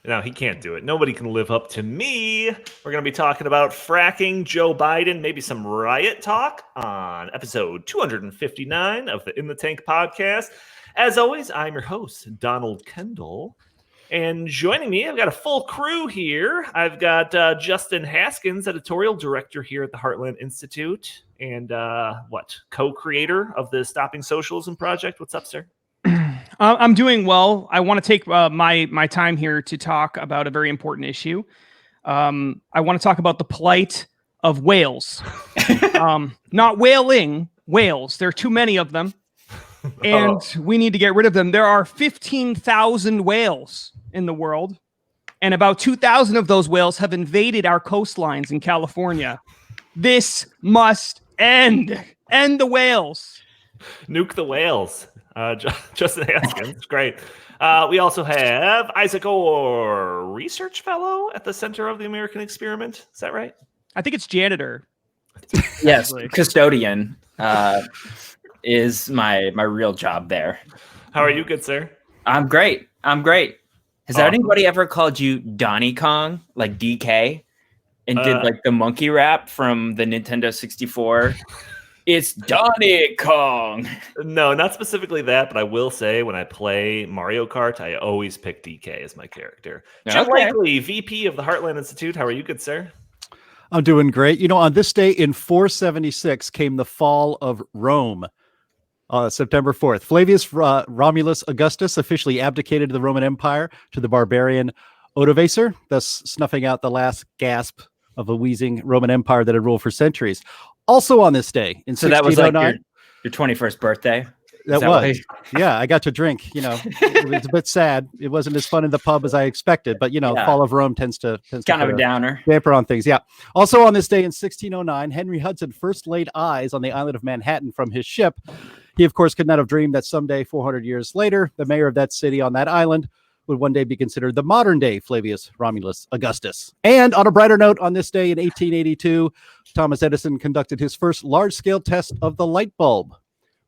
No, he can't do it. Nobody can live up to me. We're going to be talking about fracking, Joe Biden, maybe some riot talk on episode 259 of the In the Tank podcast. As always, I'm your host, Donald Kendal. And joining me, I've got a full crew here. I've got Justin Haskins, editorial director here at the Heartland Institute, and co-creator of the Stopping Socialism Project. What's up, sir? I'm doing well. I want to take my time here to talk about a very important issue. I want to talk about the plight of whales. Not whaling, whales. There are too many of them, and we need to get rid of them. There are 15,000 whales in the world, and about 2,000 of those whales have invaded our coastlines in California. This must end. End the whales. Nuke the whales. Justin Haskins, great. We also have Isaac Orr, research fellow at the Center of the American Experiment. Is that right? I think it's janitor. Yes, custodian is my real job there. How are you, good sir? I'm great. Has anybody ever called you Donnie Kong, like DK, and did like the monkey rap from the Nintendo 64? It's Donnie Kong. No, not specifically that, but I will say when I play Mario Kart, I always pick DK as my character. Jim Blakely, VP of the Heartland Institute. How are you, good sir? I'm doing great. You know, on this day in 476 came the fall of Rome, September 4th. Flavius Romulus Augustus officially abdicated the Roman Empire to the barbarian Odovacer, thus snuffing out the last gasp of a wheezing Roman Empire that had ruled for centuries. Also on this day in 1609. So that was like your 21st birthday? That was. Yeah, I got to drink. You know, it was a bit sad. It wasn't as fun in the pub as I expected, but, you know, fall of Rome tends to kind of a downer. Damper on things. Yeah. Also on this day in 1609, Henry Hudson first laid eyes on the island of Manhattan from his ship. He, of course, could not have dreamed that someday, 400 years later, the mayor of that city on that island would one day be considered the modern-day Flavius Romulus Augustus. And on a brighter note, on this day in 1882, Thomas Edison conducted his first large-scale test of the light bulb,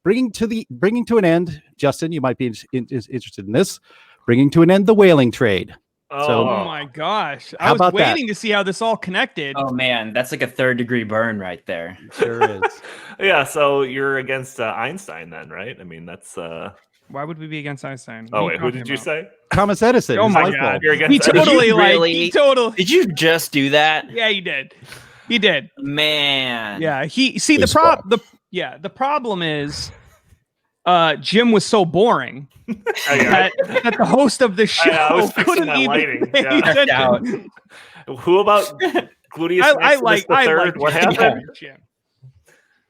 bringing to an end, Justin, you might be interested in this, bringing to an end the whaling trade. Oh my gosh. I was waiting to see how this all connected. Oh man, that's like a 3rd-degree burn right there. Sure is. Yeah, so you're against Einstein then, right? I mean, that's... Why would we be against Einstein? Oh, wait, who did you say? Thomas Edison. Oh my God. You're against he totally Did you just do that? Yeah, he did. He did. Man. Yeah, the problem is Jim was so boring that the host of the show couldn't even pay attention. Who about Gluteus Maximus the Third? What happened? Jim.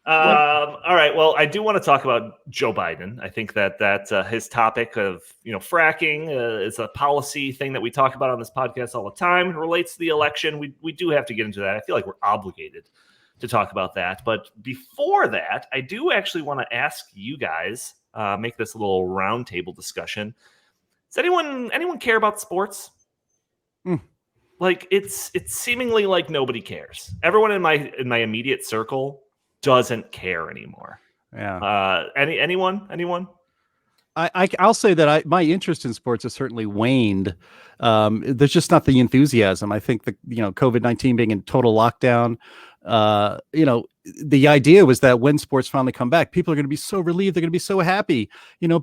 All right. Well, I do want to talk about Joe Biden. I think that his topic of fracking is a policy thing that we talk about on this podcast all the time. It relates to the election. We do have to get into that. I feel like we're obligated to talk about that. But before that, I do actually want to ask you guys, make this a little roundtable discussion. Does anyone care about sports? Like it's seemingly like nobody cares. Everyone in my immediate circle doesn't care anymore. Yeah. Anyone? I'll say that my interest in sports has certainly waned. There's just not the enthusiasm. I think COVID-19 being in total lockdown, the idea was that when sports finally come back, people are going to be so relieved. They're going to be so happy.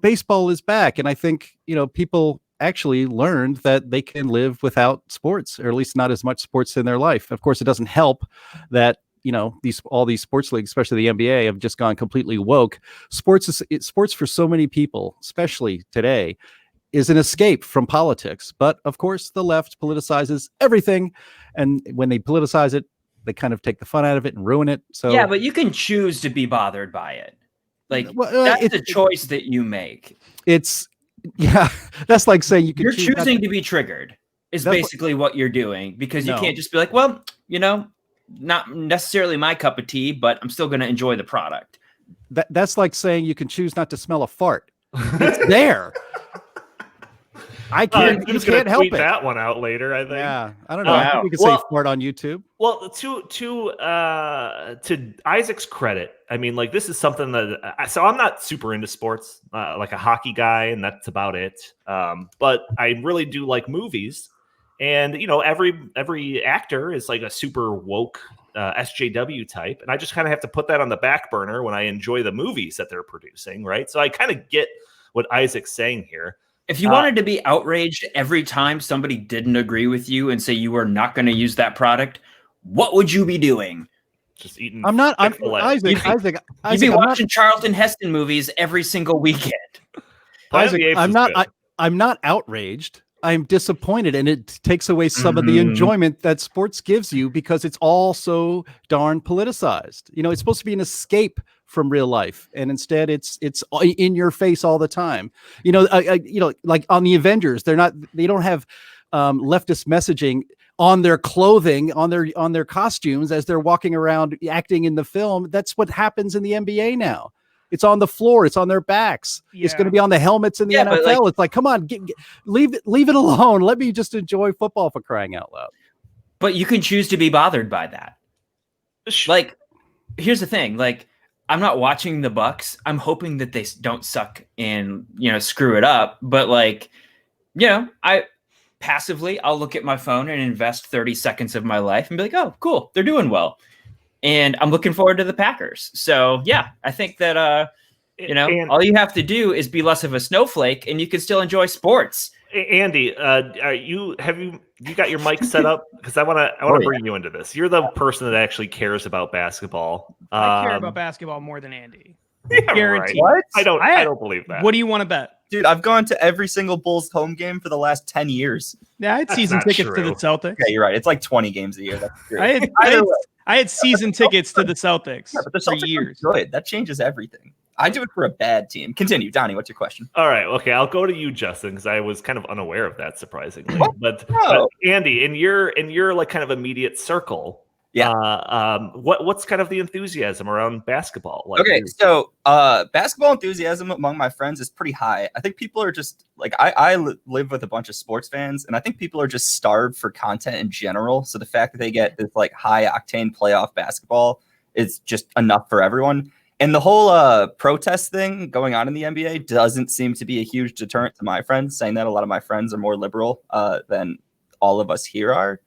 Baseball is back. And I think, people actually learned that they can live without sports, or at least not as much sports in their life. Of course, it doesn't help that all these sports leagues, especially the NBA, have just gone completely woke. Sports for so many people, especially today, is an escape from politics. But of course, the left politicizes everything, and when they politicize it, they kind of take the fun out of it and ruin it. So yeah, but you can choose to be bothered by it. Like that's a choice that you make. That's like saying you're choosing to be triggered. Is basically what you're doing, because you can't just be like, well, not necessarily my cup of tea, but I'm still going to enjoy the product. That's like saying you can choose not to smell a fart. It's there. I can't. You can't help it. That one out later, I think. Yeah, I don't know. I think we can say fart on YouTube. Well, to Isaac's credit, I mean, like this is something that. So I'm not super into sports, like a hockey guy, and that's about it. But I really do like movies. And, you know, every actor is like a super woke SJW type. And I just kind of have to put that on the back burner when I enjoy the movies that they're producing, right? So I kind of get what Isaac's saying here. If you wanted to be outraged every time somebody didn't agree with you and say you were not going to use that product, what would you be doing? Just eating. Isaac. You'd be watching Charlton Heston movies every single weekend. Isaac, I'm not outraged. I'm disappointed, and it takes away some of the enjoyment that sports gives you because it's all so darn politicized. You know, it's supposed to be an escape from real life, and instead it's in your face all the time. You know, like on the Avengers, they don't have leftist messaging on their clothing, on their costumes as they're walking around acting in the film. That's what happens in the NBA now. It's on the floor. It's on their backs. Yeah. It's going to be on the helmets in the NFL. It's like, come on, leave it alone. Let me just enjoy football, for crying out loud. But you can choose to be bothered by that. Like, here's the thing. Like, I'm not watching the Bucks. I'm hoping that they don't suck and, you know, screw it up. But like, you know, I'll look at my phone and invest 30 seconds of my life and be like, oh, cool, they're doing well. And I'm looking forward to the Packers. So, yeah, I think that, you know, all you have to do is be less of a snowflake and you can still enjoy sports. Andy, you got your mic set up? Because I want to bring you into this. You're the person that actually cares about basketball. I care about basketball more than Andy. Yeah, Guaranteed. Right. What? I don't believe that. What do you want to bet? Dude, I've gone to every single Bulls home game for the last 10 years. Yeah, I had season tickets to the Celtics. Yeah, you're right. It's like 20 games a year. That's true. I had season tickets to the Celtics but the Celtics for years. Good. That changes everything. I do it for a bad team. Continue, Donnie. What's your question? All right. Okay. I'll go to you, Justin, because I was kind of unaware of that, surprisingly. But Andy, in your like kind of immediate circle, what's kind of the enthusiasm around basketball? Like, so basketball enthusiasm among my friends is pretty high. I think people are just like I live with a bunch of sports fans, and I think people are just starved for content in general. So the fact that they get this like high octane playoff basketball is just enough for everyone. And the whole protest thing going on in the NBA doesn't seem to be a huge deterrent to my friends, saying that a lot of my friends are more liberal than all of us here are.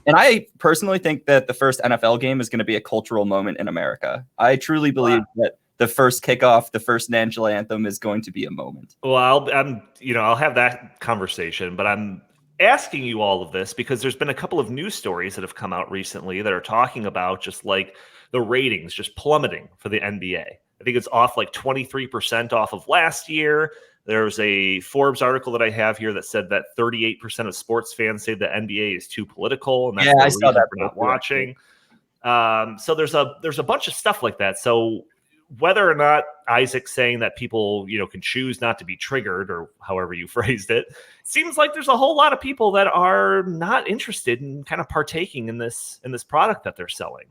And I personally think that the first NFL game is going to be a cultural moment in America. I truly believe that the first kickoff, the first national anthem is going to be a moment. Well, I'll have that conversation, but I'm asking you all of this because there's been a couple of news stories that have come out recently that are talking about just like the ratings just plummeting for the NBA. I think it's off like 23% off of last year. There's a Forbes article that I have here that said that 38% of sports fans say the NBA is too political, and that's the reason for not watching. So there's a bunch of stuff like that. So whether or not Isaac's saying that people, you know, can choose not to be triggered, or however you phrased it, seems like there's a whole lot of people that are not interested in kind of partaking in this product that they're selling.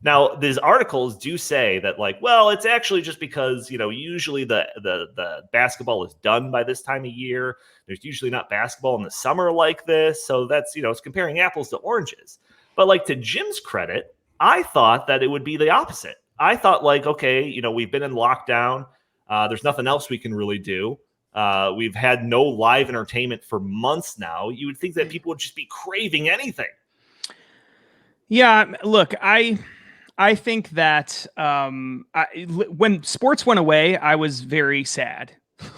Now, these articles do say that, like, well, it's actually just because, you know, usually the basketball is done by this time of year. There's usually not basketball in the summer like this. So that's, you know, it's comparing apples to oranges. But like, to Jim's credit, I thought that it would be the opposite. I thought, like, okay, you know, we've been in lockdown. There's nothing else we can really do. We've had no live entertainment for months now. You would think that people would just be craving anything. Yeah, look, I think that when sports went away, I was very sad.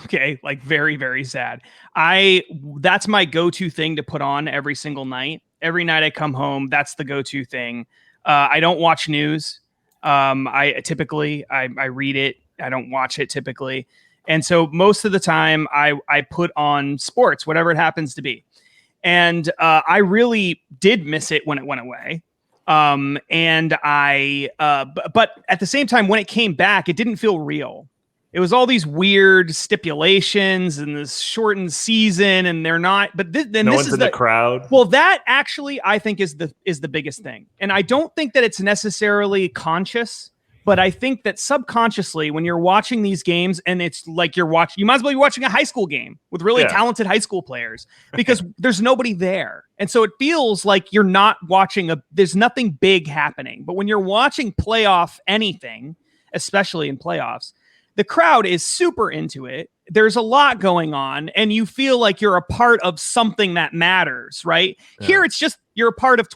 Okay, like very, very sad. That's my go-to thing to put on every single night. Every night I come home, that's the go-to thing. I don't watch news. I typically read it. I don't watch it typically. And so most of the time I put on sports, whatever it happens to be. And I really did miss it when it went away. But at the same time, when it came back, it didn't feel real. It was all these weird stipulations and this shortened season, and they're not. But then no this one's is in the crowd. Well, that actually I think is the biggest thing, and I don't think that it's necessarily conscious, but I think that subconsciously, when you're watching these games, and it's like you might as well be watching a high school game with really talented high school players because there's nobody there, and so it feels like you're not watching there's nothing big happening. But when you're watching playoff anything, especially in playoffs, the crowd is super into it. there's a lot going on and you feel like you're a part of something that matters, right? Yeah. Here, it's just you're a part of,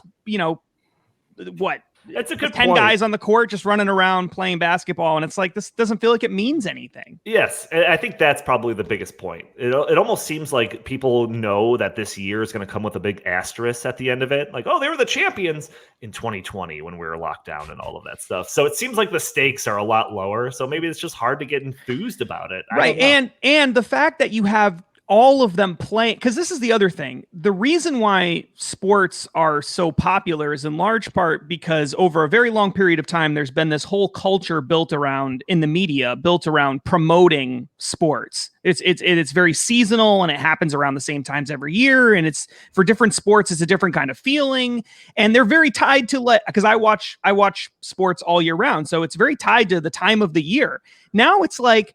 what? That's a good 10 point. guys on the court just running around playing basketball. And it's like, this doesn't feel like it means anything. Yes, and I think that's probably the biggest point. It almost seems like people know that this year is going to come with a big asterisk at the end of it. Like, oh, they were the champions in 2020 when we were locked down and all of that stuff. So it seems like the stakes are a lot lower. So maybe it's just hard to get enthused about it. Right. And the fact that you have all of them playing, because this is the other thing. The reason why sports are so popular is in large part because over a very long period of time, there's been this whole culture built around in the media, built around promoting sports. It's very seasonal and it happens around the same times every year. And it's for different sports, it's a different kind of feeling. And they're very tied to because I watch sports all year round. So it's very tied to the time of the year. Now it's like,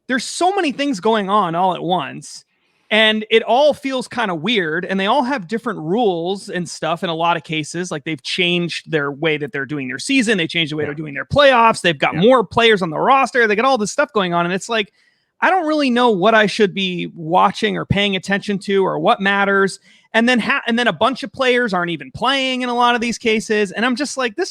there's so many things going on all at once and it all feels kind of weird and they all have different rules and stuff in a lot of cases. Like they've changed their way that they're doing their season. They changed the way they're doing their playoffs. They've got more players on the roster. They got all this stuff going on. And it's like, I don't really know what I should be watching or paying attention to or what matters. And then a bunch of players aren't even playing in a lot of these cases. And I'm just like, it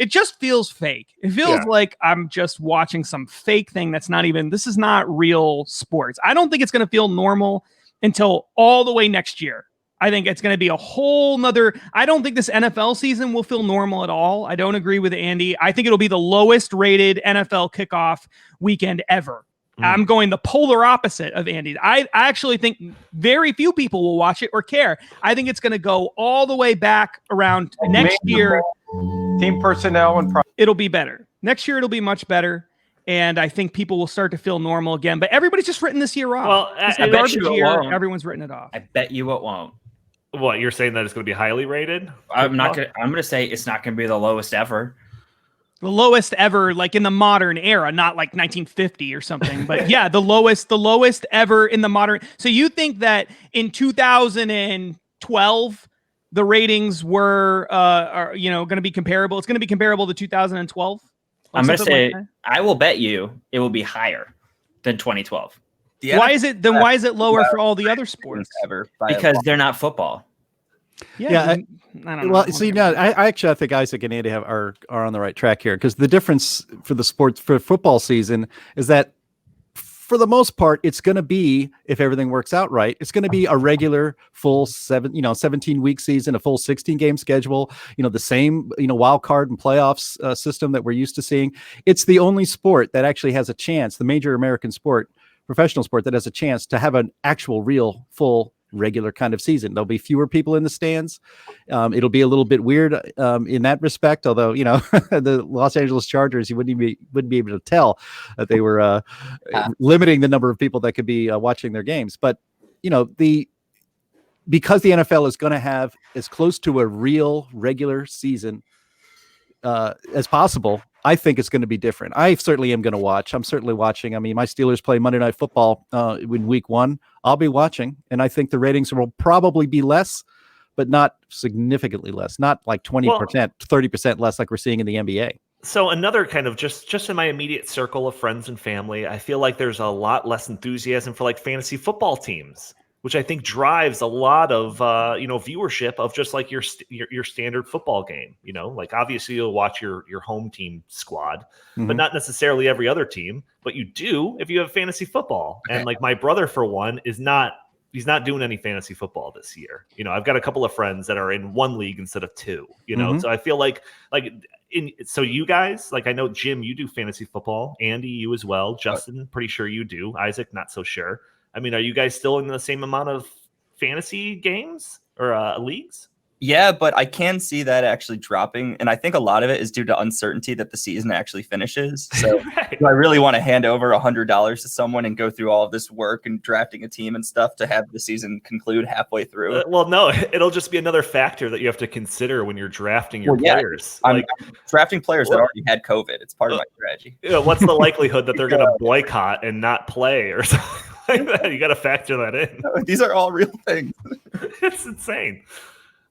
just feels fake. It feels like I'm just watching some fake thing that's not even, this is not real sports. I don't think it's going to feel normal until all the way next year. I think it's going to be a whole nother, I don't think this NFL season will feel normal at all. I don't agree with Andy. I think it'll be the lowest rated NFL kickoff weekend ever. I'm going the polar opposite of Andy. I actually think very few people will watch it or care. I think it's going to go all the way back around next year. Team personnel and it'll be better. Next year, it'll be much better. And I think people will start to feel normal again. But everybody's just written this year off. Well, I bet you it won't. Everyone's written it off. I bet you it won't. What, you're saying that it's going to be highly rated? I'm going to say it's not going to be the lowest ever. The lowest ever, like in the modern era, not like 1950 or something. But yeah, the lowest ever in the modern. So you think that in 2012, the ratings are going to be comparable? It's going to be comparable to 2012? I'm going to say, I will bet you it will be higher than 2012. Why is it lower for all the other sports? Because they're not football. I don't know. Well, see, now I think Isaac and Andy are on the right track here because the difference for the sports for football season is that for the most part, it's going to be, if everything works out right, it's going to be a regular full 17-week season, a full 16-game schedule, the same, wild card and playoffs system that we're used to seeing. It's the only sport that actually has a chance, the major American sport, professional sport, that has a chance to have an actual real full regular kind of season. There'll be fewer people in the stands. It'll be a little bit weird in that respect, although the Los Angeles Chargers, you wouldn't be able to tell that they were limiting the number of people that could be watching their games. But because the NFL is going to have as close to a real regular season as possible, I think it's going to be different. I certainly am going to watch. I'm certainly watching. I mean, my Steelers play Monday Night Football in week 1. I'll be watching, and I think the ratings will probably be less, but not significantly less, not like 20%, 30% less like we're seeing in the NBA. So another kind of just in my immediate circle of friends and family, I feel like there's a lot less enthusiasm for like fantasy football teams, which I think drives a lot of viewership of just like your standard football game. Like obviously you'll watch your home team squad, but not necessarily every other team. But you do if you have fantasy football. Okay. And like my brother, for one, he's not doing any fantasy football this year. I've got a couple of friends that are in one league instead of two. So I feel like so you guys, like I know Jim, you do fantasy football. Andy, you as well. Justin, pretty sure you do. Isaac, not so sure. I mean, are you guys still in the same amount of fantasy games or leagues? Yeah, but I can see that actually dropping. And I think a lot of it is due to uncertainty that the season actually finishes. So right. Do I really want to hand over $100 to someone and go through all of this work and drafting a team and stuff to have the season conclude halfway through? Well, no, it'll just be another factor that you have to consider when you're drafting your players. I'm drafting players that already had COVID. It's part of my strategy. What's the likelihood that they're going to boycott and not play or something like that? You got to factor that in. These are all real things. It's insane.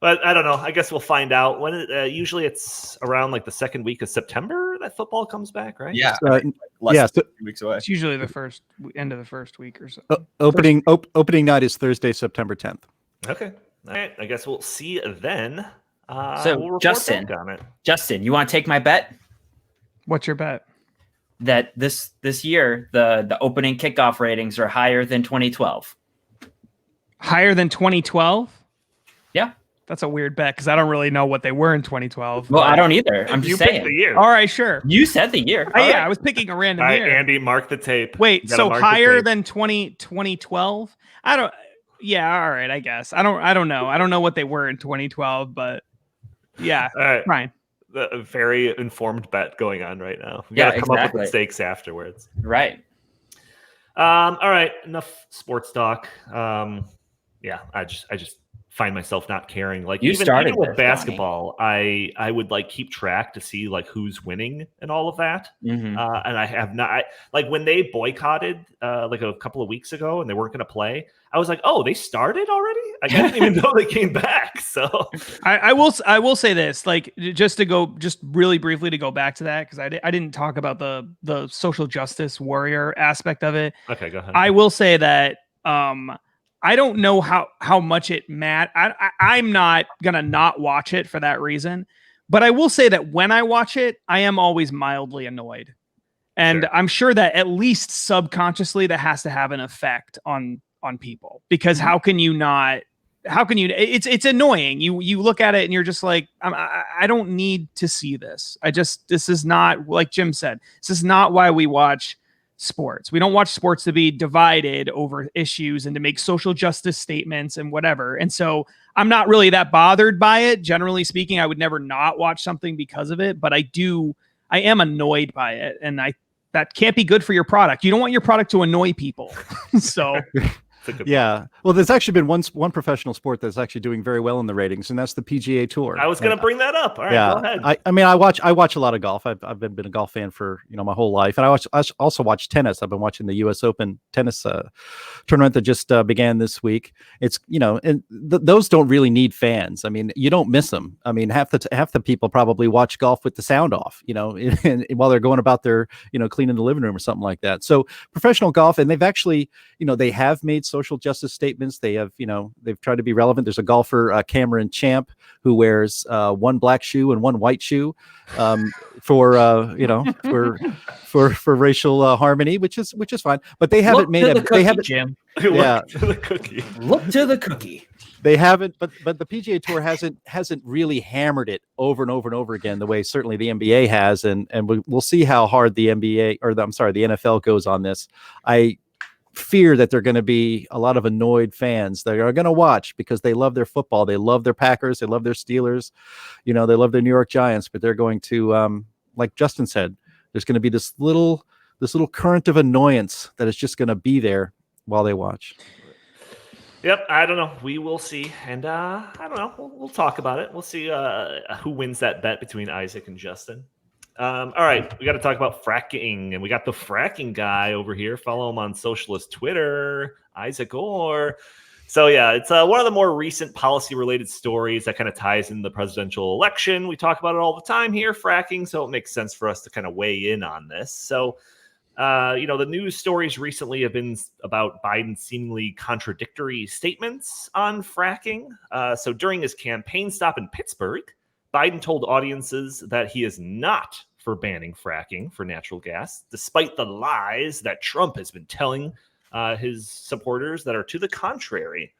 But I don't know. I guess we'll find out when. Usually, it's around like the second week of September that football comes back, right? Yeah. Yeah, so, 2 weeks away. It's usually the first end of the first week or so. opening night is Thursday, September 10th. Okay. All right. I guess we'll see then. So, we'll report Justin. back on it. Justin, you want to take my bet? What's your bet? That this year the opening kickoff ratings are higher than 2012. Higher than 2012? Yeah. That's a weird bet because I don't really know what they were in 2012. Well, I don't either. I'm You just picked saying. the year. All right, sure. You said the year. Oh, All yeah, right. I was picking a random All right, year. Andy, mark the tape. Wait, You gotta so mark the higher tape. than 2012? I don't. Yeah, all right, I guess. I don't know. I don't know what they were in 2012, but yeah, All right. fine. A very informed bet going on right now. We Yeah, gotta come up with exactly. the stakes afterwards. Right. All right, enough sports talk. Yeah, I just find myself not caring. Like You started even with this, Donnie. basketball, I would like keep track to see like who's winning and all of that. Mhm. And I have not like when they boycotted like a couple of weeks ago and they weren't going to play. I was like, oh, they started already? Like, I didn't even know they came back. So I will say this, like just really briefly to go back to that because I didn't talk about the social justice warrior aspect of it. okay, go ahead. I will say that I don't know how much it I'm not gonna not watch it for that reason, but I will say that when I watch it, I am always mildly annoyed, and Sure. I'm sure that at least subconsciously that has to have an effect on people because how can you it's annoying. You look at it and you're just like, I don't need to see this. This is not, like Jim said, this is not why we watch sports. We don't watch sports to be divided over issues and to make social justice statements and whatever. And so I'm not really that bothered by it. Generally speaking, I would never not watch something because of it, but I am annoyed by it. And that can't be good for your product. You don't want your product to annoy people. So Yeah. Well, there's actually been one professional sport that's actually doing very well in the ratings, and that's the PGA Tour. I was going to bring that up. All right, Yeah. go ahead. I mean, I watch a lot of golf. I've been a golf fan for my whole life, and I also watch tennis. I've been watching the U.S. Open tennis tournament that just began this week. It's and those don't really need fans. I mean, you don't miss them. I mean, half the people probably watch golf with the sound off, and while they're going about their cleaning the living room or something like that. So professional golf, and they've actually they have made social justice statements. They have they've tried to be relevant. There's a golfer, Cameron Champ, who wears one black shoe and one white shoe for racial harmony, which is fine. But they haven't made the cookie, Jim. Yeah. Look to the cookie. Look to the cookie. They haven't, but the PGA Tour hasn't really hammered it over and over and over again the way certainly the NBA has, and we'll see how hard the NFL goes on this. I fear that there are going to be a lot of annoyed fans that are going to watch because they love their football, they love their Packers, they love their Steelers, they love their New York Giants, but they're going to, like Justin said, there's going to be this little current of annoyance that is just going to be there while they watch. Yep, I don't know. We will see, and I don't know. We'll talk about it. We'll see who wins that bet between Isaac and Justin. All right, we got to talk about fracking, and we got the fracking guy over here. Follow him on Socialist Twitter, Isaac Orr. So yeah, it's one of the more recent policy-related stories that kind of ties in the presidential election. We talk about it all the time here, fracking, so it makes sense for us to kind of weigh in on this. So, the news stories recently have been about Biden's seemingly contradictory statements on fracking. So during his campaign stop in Pittsburgh, Biden told audiences that he is not for banning fracking for natural gas, despite the lies that Trump has been telling his supporters that are to the contrary.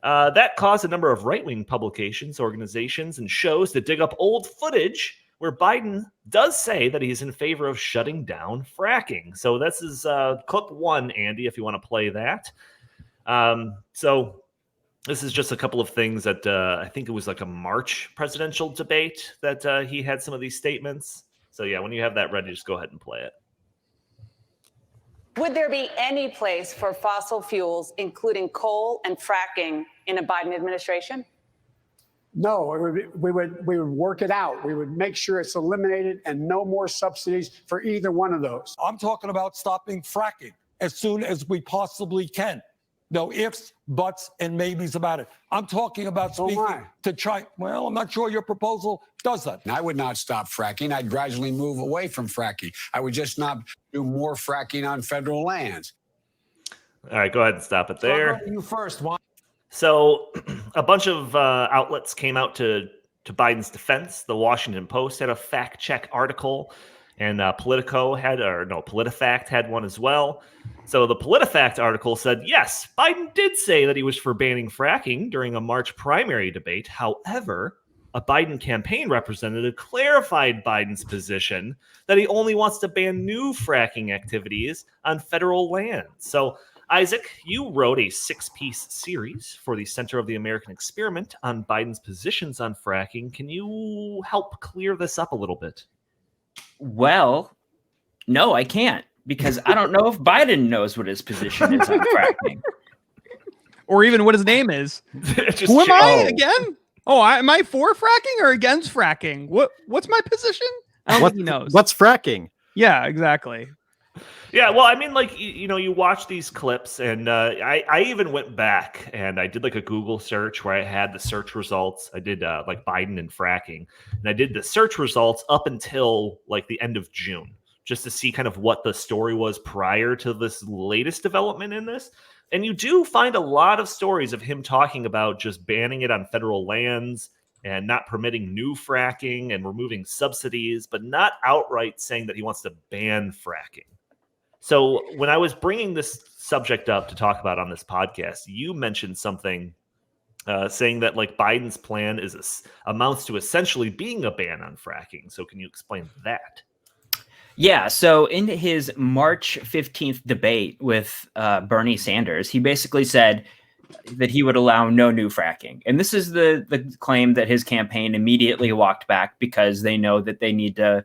That caused a number of right-wing publications, organizations, and shows to dig up old footage where Biden does say that he's in favor of shutting down fracking. So this is clip one, Andy, if you want to play that. So this is just a couple of things that I think it was like a March presidential debate that he had some of these statements. So yeah, when you have that ready, just go ahead and play it. Would there be any place for fossil fuels, including coal and fracking, in a Biden administration? No, we would work it out. We would make sure it's eliminated and no more subsidies for either one of those. I'm talking about stopping fracking as soon as we possibly can. no ifs, buts, and maybes about it. I'm talking about So am speaking I. to China. Well, I'm not sure your proposal does that. And I would not stop fracking. I'd gradually move away from fracking. I would just not do more fracking on federal lands. All right, go ahead and stop it there. You first. Why? So a bunch of outlets came out to Biden's defense. The Washington Post had a fact check article, and PolitiFact had one as well. So the PolitiFact article said, yes, Biden did say that he was for banning fracking during a March primary debate. However, a Biden campaign representative clarified Biden's position that he only wants to ban new fracking activities on federal land. So Isaac, you wrote a 6-piece series for the Center of the American Experiment on Biden's positions on fracking. Can you help clear this up a little bit? Well, no, I can't, because I don't know if Biden knows what his position is on fracking. Or even what his name is. Just Who am I check- again? Oh, am I for fracking or against fracking? What's my position? I don't think he knows. What's fracking? Yeah, exactly. Yeah, well, I mean, like, you watch these clips, and I even went back and I did like a Google search where I had the search results. I did like Biden and fracking, and I did the search results up until like the end of June, just to see kind of what the story was prior to this latest development in this. And you do find a lot of stories of him talking about just banning it on federal lands and not permitting new fracking and removing subsidies, but not outright saying that he wants to ban fracking. So when I was bringing this subject up to talk about on this podcast, you mentioned something saying that like Biden's plan amounts to essentially being a ban on fracking. So can you explain that? Yeah, so in his March 15th debate with Bernie Sanders, he basically said that he would allow no new fracking. And this is the claim that his campaign immediately walked back because they know that they need to,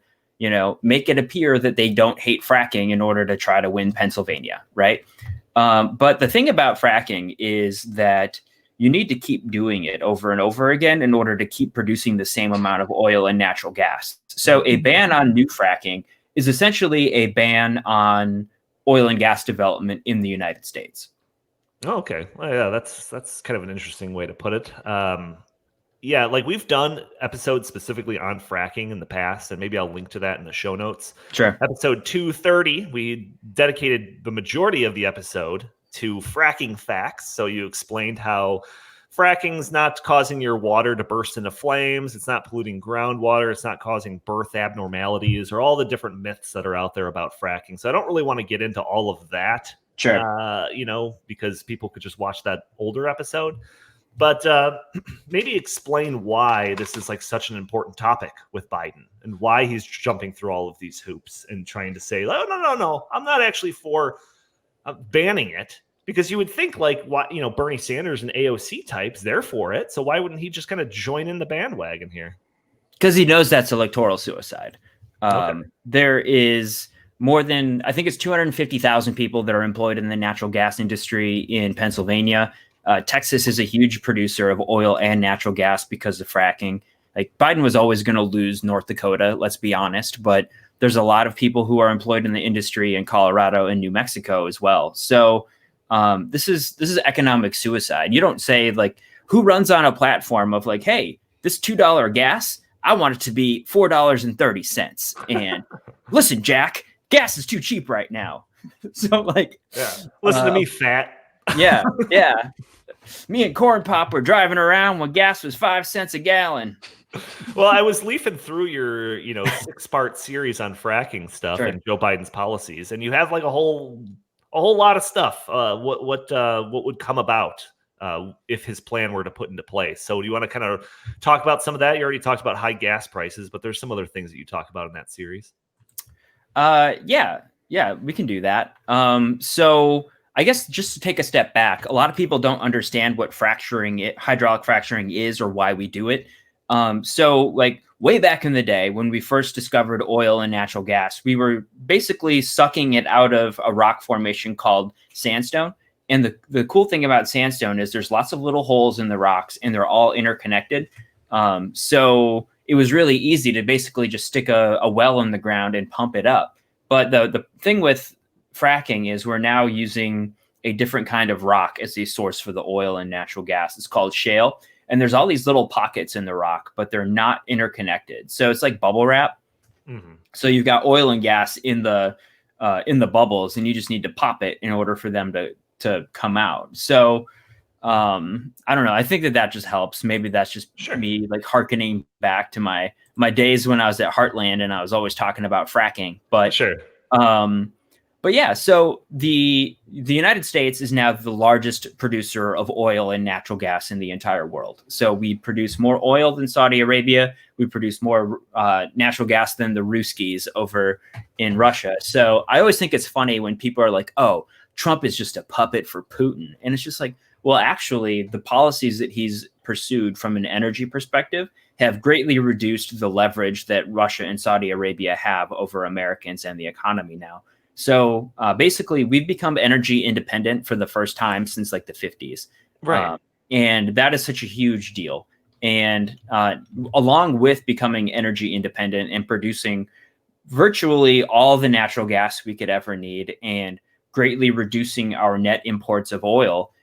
make it appear that they don't hate fracking in order to try to win Pennsylvania, right? But the thing about fracking is that you need to keep doing it over and over again in order to keep producing the same amount of oil and natural gas. So a ban on new fracking is essentially a ban on oil and gas development in the United States. Oh, okay. Well, yeah, that's kind of an interesting way to put it. Yeah, like we've done episodes specifically on fracking in the past, and maybe I'll link to that in the show notes. Sure. Episode 230, we dedicated the majority of the episode to fracking facts. So you explained how fracking's not causing your water to burst into flames. It's not polluting groundwater. It's not causing birth abnormalities or all the different myths that are out there about fracking. So I don't really want to get into all of that, Sure. because people could just watch that older episode. But maybe explain why this is like such an important topic with Biden and why he's jumping through all of these hoops and trying to say, oh, no, I'm not actually for banning it. Because you would think like, Bernie Sanders and AOC types, they're for it. So why wouldn't he just kind of join in the bandwagon here? Because he knows that's electoral suicide. Okay. There is more than, I think it's 250,000 people that are employed in the natural gas industry in Pennsylvania. Texas is a huge producer of oil and natural gas because of fracking. Like Biden was always going to lose North Dakota, let's be honest, but there's a lot of people who are employed in the industry in Colorado and New Mexico as well. So this is economic suicide. You don't say like, who runs on a platform of like, hey, this $2 gas, I want it to be $4.30. And listen, Jack, gas is too cheap right now. So like, Listen to me, fat. Yeah. Me and Corn Pop were driving around when gas was 5 cents a gallon. Well, I was leafing through your, 6-part series on fracking stuff Sure. and Joe Biden's policies, and you have like a whole lot of stuff. What would come about if his plan were to put into place? So, do you want to kind of talk about some of that? You already talked about high gas prices, but there's some other things that you talk about in that series. Yeah, we can do that. So I guess just to take a step back, a lot of people don't understand what hydraulic fracturing is or why we do it. So like way back in the day when we first discovered oil and natural gas, we were basically sucking it out of a rock formation called sandstone. And the cool thing about sandstone is there's lots of little holes in the rocks and they're all interconnected. So it was really easy to basically just stick a well in the ground and pump it up. But the thing with fracking is we're now using a different kind of rock as the source for the oil and natural gas. It's called shale. And there's all these little pockets in the rock, but they're not interconnected. So it's like bubble wrap. Mm-hmm. So you've got oil and gas in the bubbles, and you just need to pop it in order for them to come out. So I don't know. I think that just helps. Maybe that's just me like hearkening back to my days when I was at Heartland and I was always talking about fracking. But but yeah, so the United States is now the largest producer of oil and natural gas in the entire world. So we produce more oil than Saudi Arabia. We produce more natural gas than the Ruskies over in Russia. So I always think it's funny when people are like, oh, Trump is just a puppet for Putin. And it's just like, well, actually, the policies that he's pursued from an energy perspective have greatly reduced the leverage that Russia and Saudi Arabia have over Americans and the economy now. So basically, we've become energy independent for the first time since like the 50s. Right. And that is such a huge deal. And along with becoming energy independent and producing virtually all the natural gas we could ever need and greatly reducing our net imports of oil,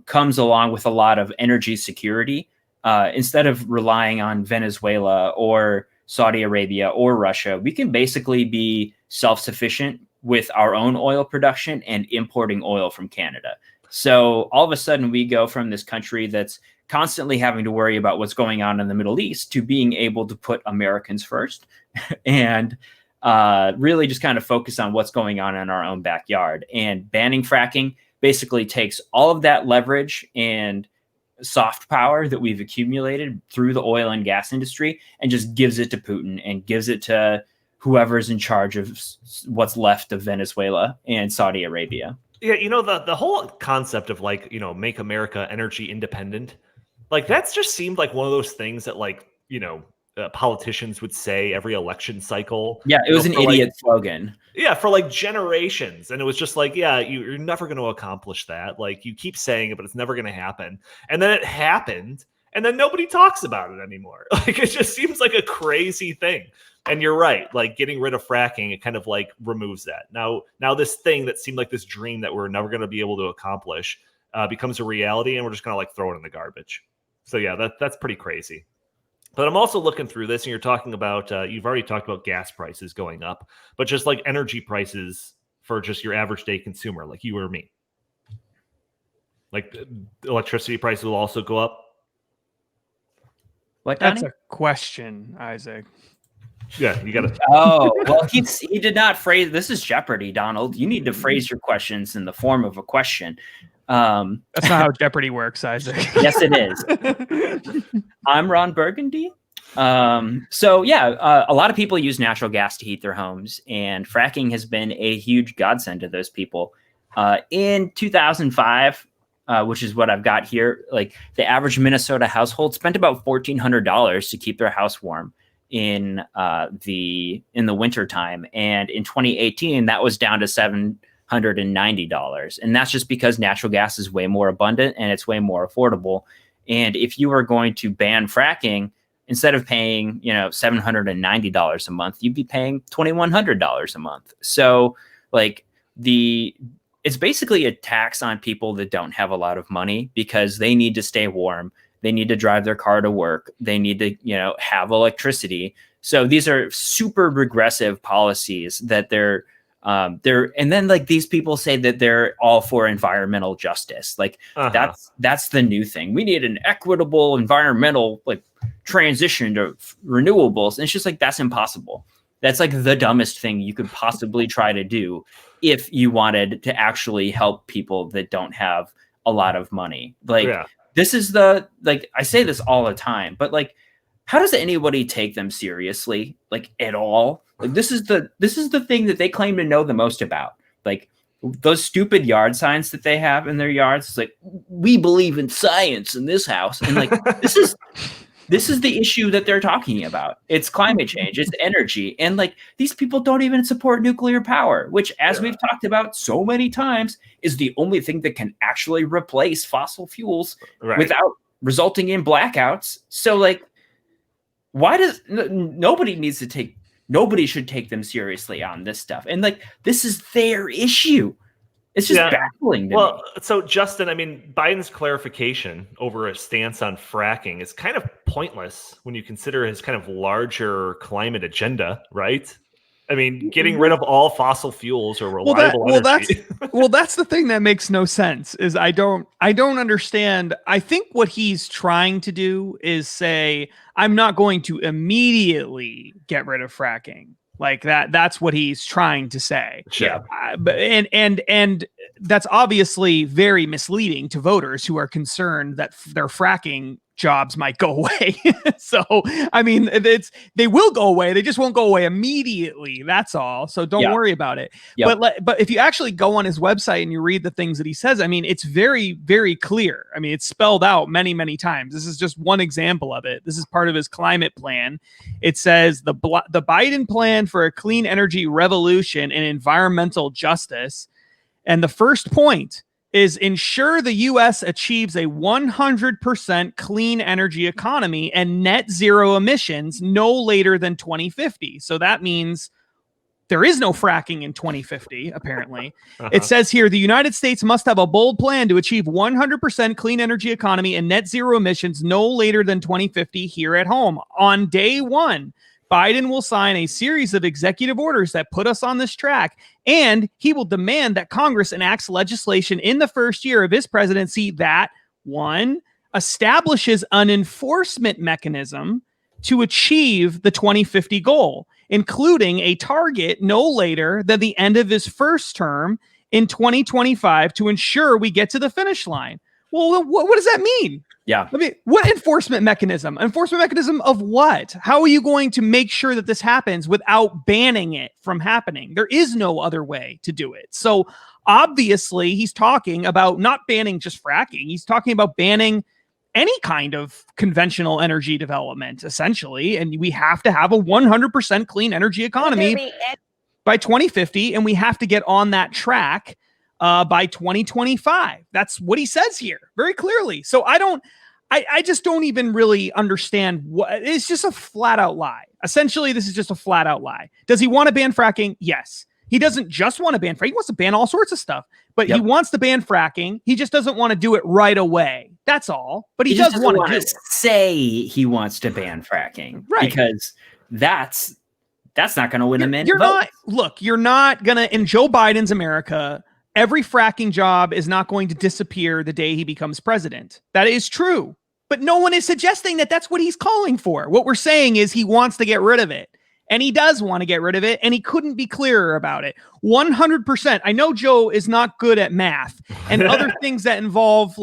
comes along with a lot of energy security. Instead of relying on Venezuela or Saudi Arabia or Russia, we can basically be self-sufficient with our own oil production and importing oil from Canada. So all of a sudden we go from this country that's constantly having to worry about what's going on in the Middle East to being able to put Americans first and really just kind of focus on what's going on in our own backyard. And banning fracking basically takes all of that leverage and soft power that we've accumulated through the oil and gas industry and just gives it to Putin and gives it to whoever's in charge of what's left of Venezuela and Saudi Arabia. Yeah, you know, the whole concept of like, you know, make America energy independent, like that's just seemed like one of those things that like, you know, politicians would say every election cycle. Yeah, it was an idiot slogan. Yeah, for like generations. And it was just like, yeah, you're never going to accomplish that. Like you keep saying it, but it's never going to happen. And then it happened. And then nobody talks about it anymore. Like it just seems like a crazy thing. And you're right. Like getting rid of fracking, it kind of like removes that. Now this thing that seemed like this dream that we're never going to be able to accomplish becomes a reality. And we're just going to like throw it in the garbage. So yeah, that's pretty crazy. But I'm also looking through this, and you're talking about, you've already talked about gas prices going up, but just like energy prices for just your average day consumer, like you or me. Like electricity prices will also go up. What, That's Donnie? a question, Isaac. Yeah, you got to. Oh, well, he did not phrase. This is Jeopardy, Donald. You need to phrase your questions in the form of a question. That's not how Jeopardy works, Isaac. Yes, it is. I'm Ron Burgundy. So yeah, a lot of people use natural gas to heat their homes, and fracking has been a huge godsend to those people. In 2005, which is what I've got here, like the average Minnesota household spent about $1,400 to keep their house warm in the winter time, and in 2018, that was down to $790, and that's just because natural gas is way more abundant and it's way more affordable. And if you were going to ban fracking, instead of paying, you know, $790 a month, you'd be paying $2,100 a month. So like it's basically a tax on people that don't have a lot of money because they need to stay warm. They need to drive their car to work. They need to, you know, have electricity. So these are super regressive policies that they're and then like these people say that they're all for environmental justice. Like that's the new thing. We need an equitable environmental like transition to renewables. And it's just like, that's impossible. That's like the dumbest thing you could possibly try to do if you wanted to actually help people that don't have a lot of money. Like this is like, I say this all the time, but like, how does anybody take them seriously? Like at all? Like this is the thing that they claim to know the most about. Like those stupid yard signs that they have in their yards. It's like, we believe in science in this house. And like, this is the issue that they're talking about. It's climate change, it's energy. And like, these people don't even support nuclear power, which as we've talked about so many times is the only thing that can actually replace fossil fuels without resulting in blackouts. So like, why does nobody should take them seriously on this stuff. And like, this is their issue. It's just baffling to me. So Justin, I mean, Biden's clarification over a stance on fracking is kind of pointless when you consider his kind of larger climate agenda, right? I mean, getting rid of all fossil fuels or reliable energy. That's the thing that makes no sense. Is I don't understand. I think what he's trying to do is say, I'm not going to immediately get rid of fracking. Like that's what he's trying to say. Sure. And that's obviously very misleading to voters who are concerned that their fracking jobs might go away. So, I mean, they will go away. They just won't go away immediately. That's all. So don't worry about it. Yep. But if you actually go on his website and you read the things that he says, I mean, it's very, very clear. I mean, it's spelled out many, many times. This is just one example of it. This is part of his climate plan. It says the Biden plan for a clean energy revolution and environmental justice. And the first point is ensure the U.S. achieves a 100% clean energy economy and net zero emissions no later than 2050. So that means there is no fracking in 2050, apparently. It says here, the United States must have a bold plan to achieve 100% clean energy economy and net zero emissions no later than 2050 here at home. On day one, Biden will sign a series of executive orders that put us on this track, and he will demand that Congress enacts legislation in the first year of his presidency that, one, establishes an enforcement mechanism to achieve the 2050 goal, including a target no later than the end of his first term in 2025 to ensure we get to the finish line. Well, what does that mean? Yeah. I mean, what enforcement mechanism? Enforcement mechanism of what? How are you going to make sure that this happens without banning it from happening? There is no other way to do it. So obviously he's talking about not banning just fracking. He's talking about banning any kind of conventional energy development, essentially. And we have to have a 100% clean energy economy by 2050. And we have to get on that track by 2025. That's what he says here very clearly. So I just don't even really understand what it's just a flat out lie. Essentially, this is just a flat out lie. Does he want to ban fracking? Yes. He doesn't just want to ban fracking. He wants to ban all sorts of stuff, but he wants to ban fracking. He just doesn't want to do it right away. That's all. But he does want to say he wants to ban fracking, right? Because that's not going to win him any votes. You're not going to, in Joe Biden's America, every fracking job is not going to disappear the day he becomes president. That is true. But no one is suggesting that that's what he's calling for. What we're saying is he wants to get rid of it. And he does want to get rid of it. And he couldn't be clearer about it. 100%. I know Joe is not good at math and other things that involve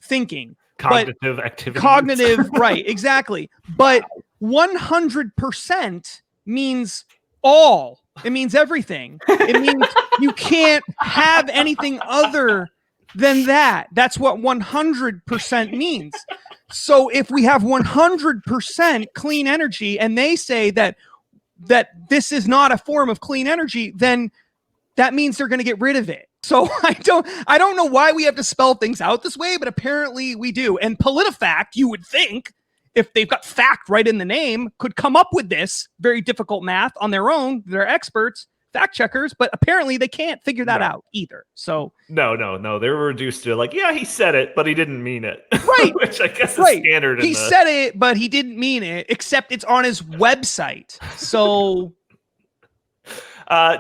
thinking. Cognitive activity. Right, exactly. But 100% means all. It means everything. It means you can't have anything other than that. That's what 100% means. So if we have 100% clean energy and they say that this is not a form of clean energy, then that means they're going to get rid of it. So I don't know why we have to spell things out this way, but apparently we do. And PolitiFact, you would think, if they've got fact right in the name, could come up with this very difficult math on their own. They're experts, fact checkers, but apparently they can't figure that out either. So no, they were reduced to he said it, but he didn't mean it. Right. Which I guess is standard. He said it, but he didn't mean it, except it's on his website. So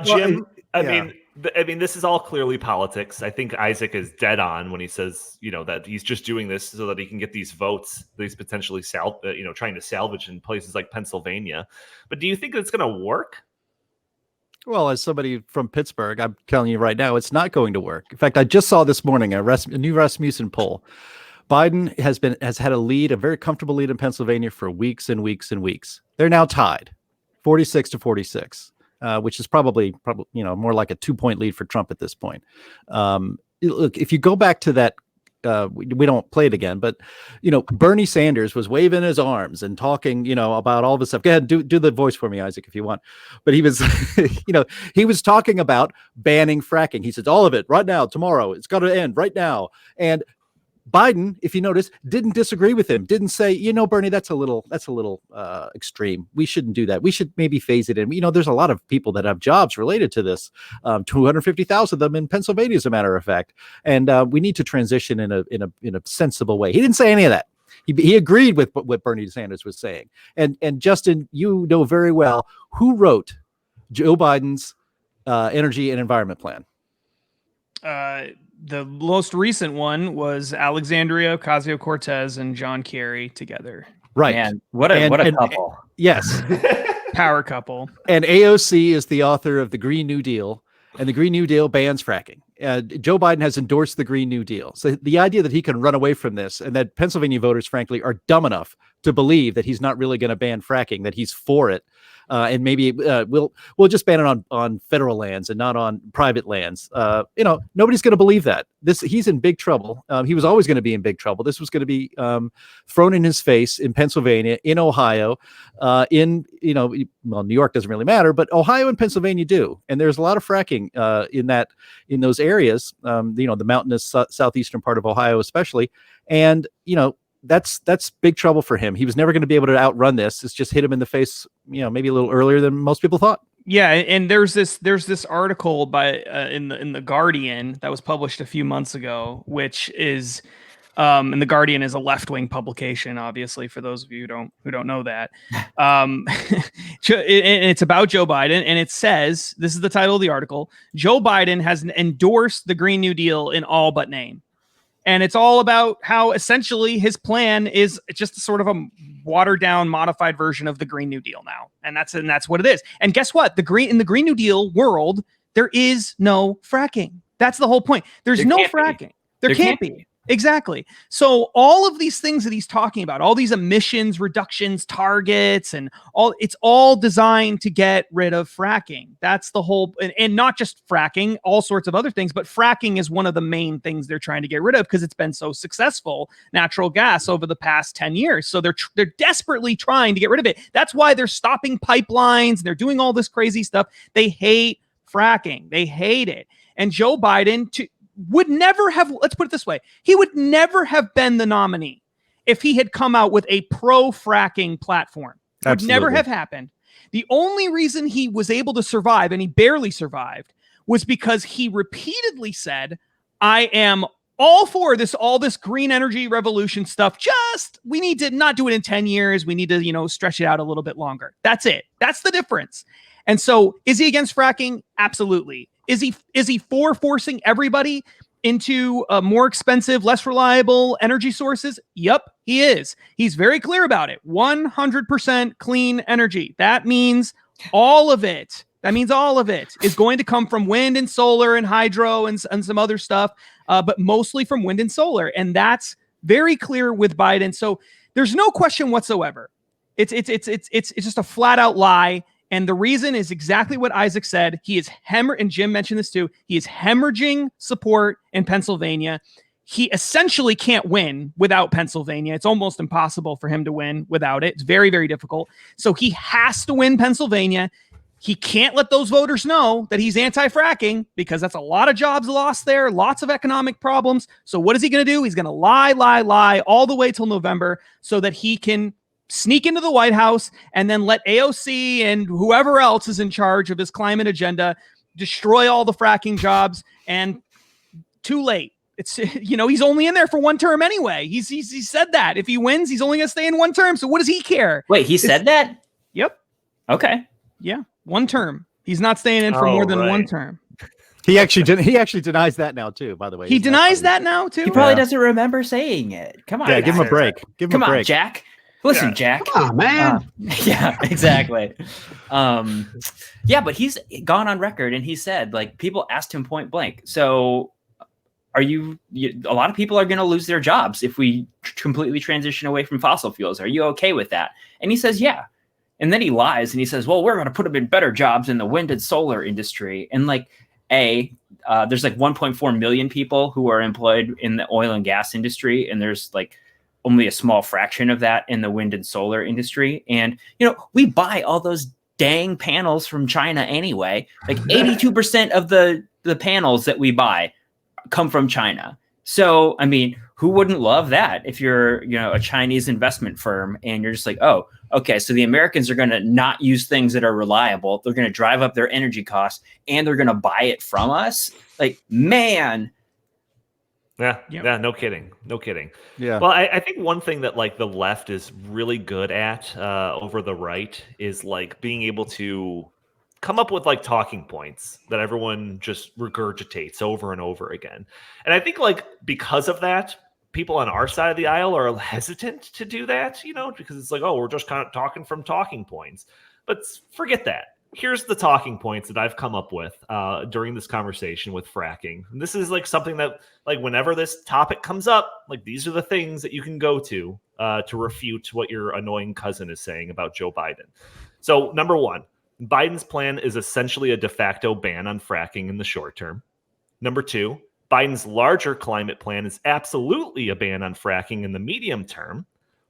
Jim, I mean, this is all clearly politics. I think Isaac is dead on when he says, that he's just doing this so that he can get these votes that he's potentially trying to salvage in places like Pennsylvania. But do you think it's going to work? Well, as somebody from Pittsburgh, I'm telling you right now, it's not going to work. In fact, I just saw this morning a new Rasmussen poll. Biden has had a very comfortable lead in Pennsylvania for weeks and weeks and weeks. They're now tied, 46-46. Which is probably more like a 2-point lead for Trump at this point. Look, if you go back to that, we don't play it again, but Bernie Sanders was waving his arms and talking, about all this stuff. Go ahead, do the voice for me, Isaac, if you want. But he was, he was talking about banning fracking. He says all of it right now, tomorrow. It's got to end right now. And Biden, if you notice, didn't disagree with him, didn't say, Bernie, that's a little extreme. We shouldn't do that. We should maybe phase it in. There's a lot of people that have jobs related to this, 250,000 of them in Pennsylvania, as a matter of fact. And we need to transition in a sensible way. He didn't say any of that. He agreed with what Bernie Sanders was saying. And Justin, you know very well who wrote Joe Biden's energy and environment plan. The most recent one was Alexandria Ocasio-Cortez and John Kerry together. Right. Man, what a couple. Yes. Power couple. And AOC is the author of the Green New Deal, and the Green New Deal bans fracking. Joe Biden has endorsed the Green New Deal. So the idea that he can run away from this, and that Pennsylvania voters, frankly, are dumb enough to believe that he's not really going to ban fracking, that he's for it. And maybe we'll just ban it on federal lands and not on private lands. Nobody's going to believe that. He's in big trouble. He was always going to be in big trouble. This was going to be thrown in his face in Pennsylvania, in Ohio, New York doesn't really matter, but Ohio and Pennsylvania do. And there's a lot of fracking in those areas. The mountainous southeastern part of Ohio, especially, and that's big trouble for him. He was never going to be able to outrun this. It's just hit him in the face, maybe a little earlier than most people thought. Yeah, and there's this article by in the Guardian that was published a few months ago, which is and the Guardian is a left-wing publication, obviously, for those of you who don't know that. It's about Joe Biden, and it says, this is the title of the article: Joe Biden has endorsed the Green New Deal in all but name. And it's all about how essentially his plan is just sort of a watered down, modified version of the Green New Deal now. And that's what it is. And guess what? In the Green New Deal world, there is no fracking. That's the whole point. There's no fracking. There can't be. Exactly. So all of these things that he's talking about, all these emissions reductions targets and it's all designed to get rid of fracking. That's the whole, and not just fracking, all sorts of other things, but fracking is one of the main things they're trying to get rid of because it's been so successful, natural gas, over the past 10 years. So they're desperately trying to get rid of it. That's why they're stopping pipelines and they're doing all this crazy stuff. They hate fracking. They hate it. And Joe Biden would never have, let's put it this way, he would never have been the nominee if he had come out with a pro-fracking platform. It would never have happened. The only reason he was able to survive, and he barely survived, was because he repeatedly said, I am all for all this green energy revolution stuff. Just, we need to not do it in 10 years. We need to, stretch it out a little bit longer. That's it. That's the difference. And so is he against fracking? Absolutely. Is he for forcing everybody into more expensive, less reliable energy sources? Yep, he is. He's very clear about it. 100% clean energy. That means all of it. That means all of it is going to come from wind and solar and hydro and some other stuff, but mostly from wind and solar. And that's very clear with Biden. So there's no question whatsoever. It's just a flat out lie. And the reason is exactly what Isaac said. He is and Jim mentioned this too. He is hemorrhaging support in Pennsylvania. He essentially can't win without Pennsylvania. It's almost impossible for him to win without it. It's very, very difficult. So he has to win Pennsylvania. He can't let those voters know that he's anti-fracking because that's a lot of jobs lost there, lots of economic problems. So what is he going to do? He's going to lie all the way till November so that he can sneak into the White House and then let AOC and whoever else is in charge of his climate agenda destroy all the fracking jobs. And too late. It's, he's only in there for one term anyway. He said that if he wins, he's only going to stay in one term. So what does he care? Wait, he said that? Yep. Okay. Yeah. One term. He's not staying in for more than one term. He actually denies that now too, by the way. He denies that now too? He probably doesn't remember saying it. Come on. Yeah, give him a break. Come on, Jack. Listen, Jack. Come on, man. Yeah, exactly. But he's gone on record and he said, people asked him point blank. So a lot of people are going to lose their jobs if we completely transition away from fossil fuels. Are you okay with that? And he says, yeah. And then he lies and he says, well, we're going to put them in better jobs in the wind and solar industry. And there's 1.4 million people who are employed in the oil and gas industry. And there's only a small fraction of that in the wind and solar industry. And, we buy all those dang panels from China anyway. 82% of the panels that we buy come from China. So, who wouldn't love that if you're, a Chinese investment firm and you're just like, oh, okay, so the Americans are going to not use things that are reliable. They're going to drive up their energy costs and they're going to buy it from us. Like, man. Yeah, no kidding. Yeah. Well, I think one thing that like the left is really good at over the right is like being able to come up with like talking points that everyone just regurgitates over and over again. And I think like because of that, people on our side of the aisle are hesitant to do that, because it's like, oh, we're just kind of talking from talking points. But forget that. Here's the talking points that I've come up with during this conversation with fracking. And this is like something that, like, whenever this topic comes up, like these are the things that you can go to refute what your annoying cousin is saying about Joe Biden. So, number one, Biden's plan is essentially a de facto ban on fracking in the short term. Number two, Biden's larger climate plan is absolutely a ban on fracking in the medium term.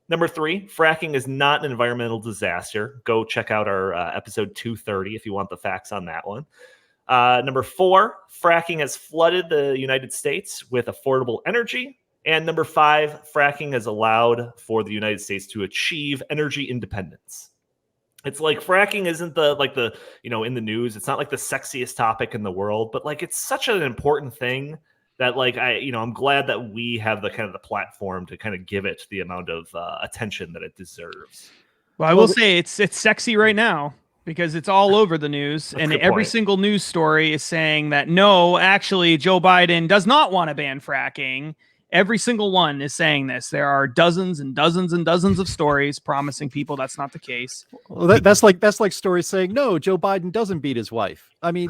Number three, fracking is not an environmental disaster. Go check out our episode 230 if you want the facts on that one. Number four, fracking has flooded the United States with affordable energy. And number five, fracking has allowed for the United States to achieve energy independence. It's like fracking isn't in the news. It's not like the sexiest topic in the world, but like it's such an important thing that like I'm glad that we have the kind of the platform to kind of give it the amount of attention that it deserves. Well, I will say it's sexy right now because it's all over the news, and every single news story is saying that no, actually, Joe Biden does not want to ban fracking. Every single one is saying this. There are dozens and dozens and dozens of stories promising people that's not the case. Well, that's like stories saying, no, Joe Biden doesn't beat his wife. I mean,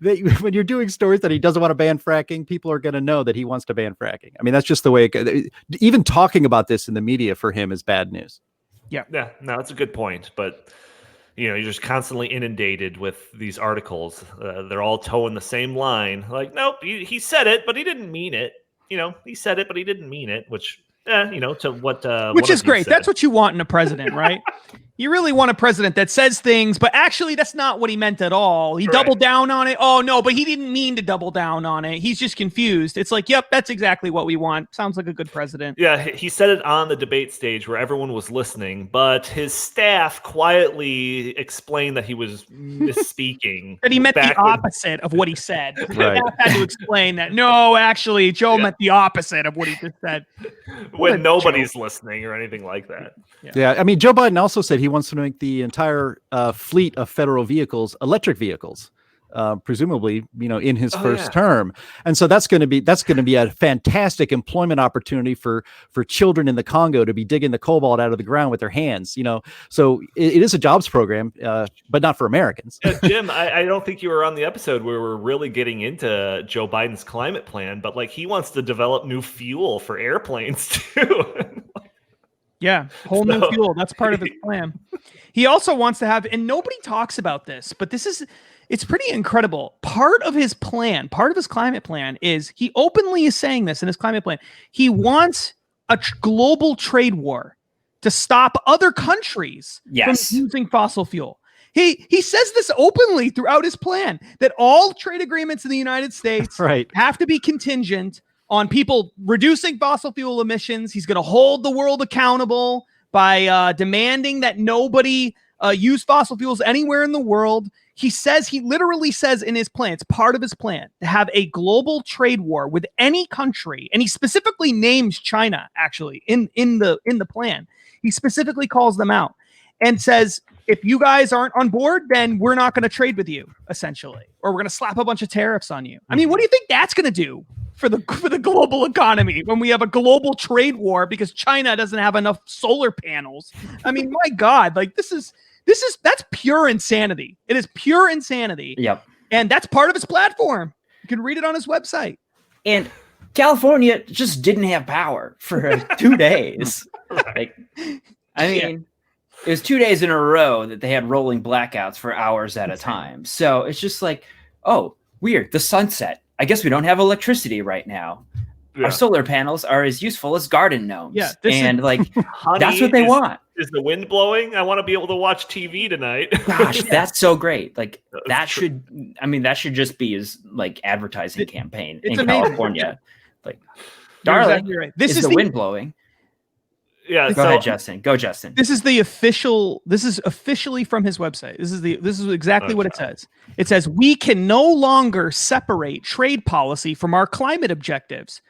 when you're doing stories that he doesn't want to ban fracking, people are going to know that he wants to ban fracking. I mean, that's just the way it goes. Even talking about this in the media for him is bad news. Yeah, no, that's a good point. But, you're just constantly inundated with these articles. They're all towing the same line. Like, nope, he said it, but he didn't mean it. He said it, but he didn't mean it, which, to what... which is great. That's what you want in a president, right? You really want a president that says things, but actually that's not what he meant at all. He doubled down on it. Oh, no, but he didn't mean to double down on it. He's just confused. It's like, yep, that's exactly what we want. Sounds like a good president. Yeah, he said it on the debate stage where everyone was listening, but his staff quietly explained that he was misspeaking. That he meant the opposite of what he said. Right. Had to explain that. No, actually, Joe meant the opposite of what he just said. When nobody's listening or anything like that. Yeah, I mean, Joe Biden also said he wants to make the entire fleet of federal vehicles electric vehicles, presumably, in his first term. And so that's going to be a fantastic employment opportunity for children in the Congo to be digging the cobalt out of the ground with their hands. So it is a jobs program, but not for Americans. Jim, I don't think you were on the episode where we're really getting into Joe Biden's climate plan, but like he wants to develop new fuel for airplanes too. Yeah, whole new fuel. That's part of his plan. He also wants to have, and nobody talks about this, but it's pretty incredible. Part of his plan, part of his climate plan is, he openly is saying this in his climate plan, he wants a global trade war to stop other countries from using fossil fuel. He says this openly throughout his plan, that all trade agreements in the United States have to be contingent on people reducing fossil fuel emissions. He's going to hold the world accountable by demanding that nobody use fossil fuels anywhere in the world. He literally says in his plan, it's part of his plan, to have a global trade war with any country. And he specifically names China, actually, in the plan. He specifically calls them out and says, if you guys aren't on board, then we're not going to trade with you, essentially, or we're going to slap a bunch of tariffs on you. I mean, what do you think that's going to do for the global economy when we have a global trade war because China doesn't have enough solar panels? I mean, my God, like that's pure insanity. It is pure insanity. Yep. And that's part of his platform. You can read it on his website. And California just didn't have power for 2 days. Like, I mean, it was 2 days in a row that they had rolling blackouts for hours at a time. So it's just like, oh, weird. The sunset. I guess we don't have electricity right now. Yeah. Our solar panels are as useful as garden gnomes. Yeah, and that's what they want. Is the wind blowing? I want to be able to watch TV tonight. Gosh, that's so great. Like that should just be his like advertising campaign in California. Like, Darling, exactly right. This is the wind blowing. Yeah. Go ahead, Justin. Go, Justin. This is the official. This is officially from his website. This is exactly what it says. It says we can no longer separate trade policy from our climate objectives.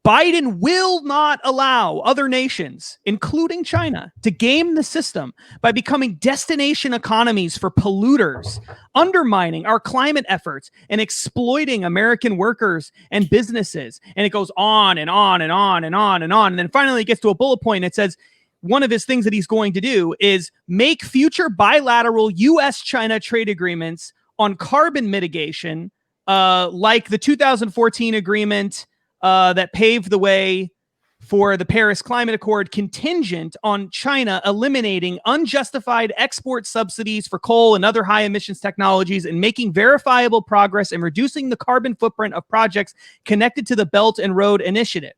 Biden will not allow other nations, including China, to game the system by becoming destination economies for polluters, undermining our climate efforts and exploiting American workers and businesses. And it goes on and on and on and on and on. And then finally it gets to a bullet point. And it says one of his things that he's going to do is make future bilateral U.S.-China trade agreements on carbon mitigation, like the 2014 agreement that paved the way for the Paris Climate Accord, contingent on China eliminating unjustified export subsidies for coal and other high emissions technologies and making verifiable progress in reducing the carbon footprint of projects connected to the Belt and Road Initiative.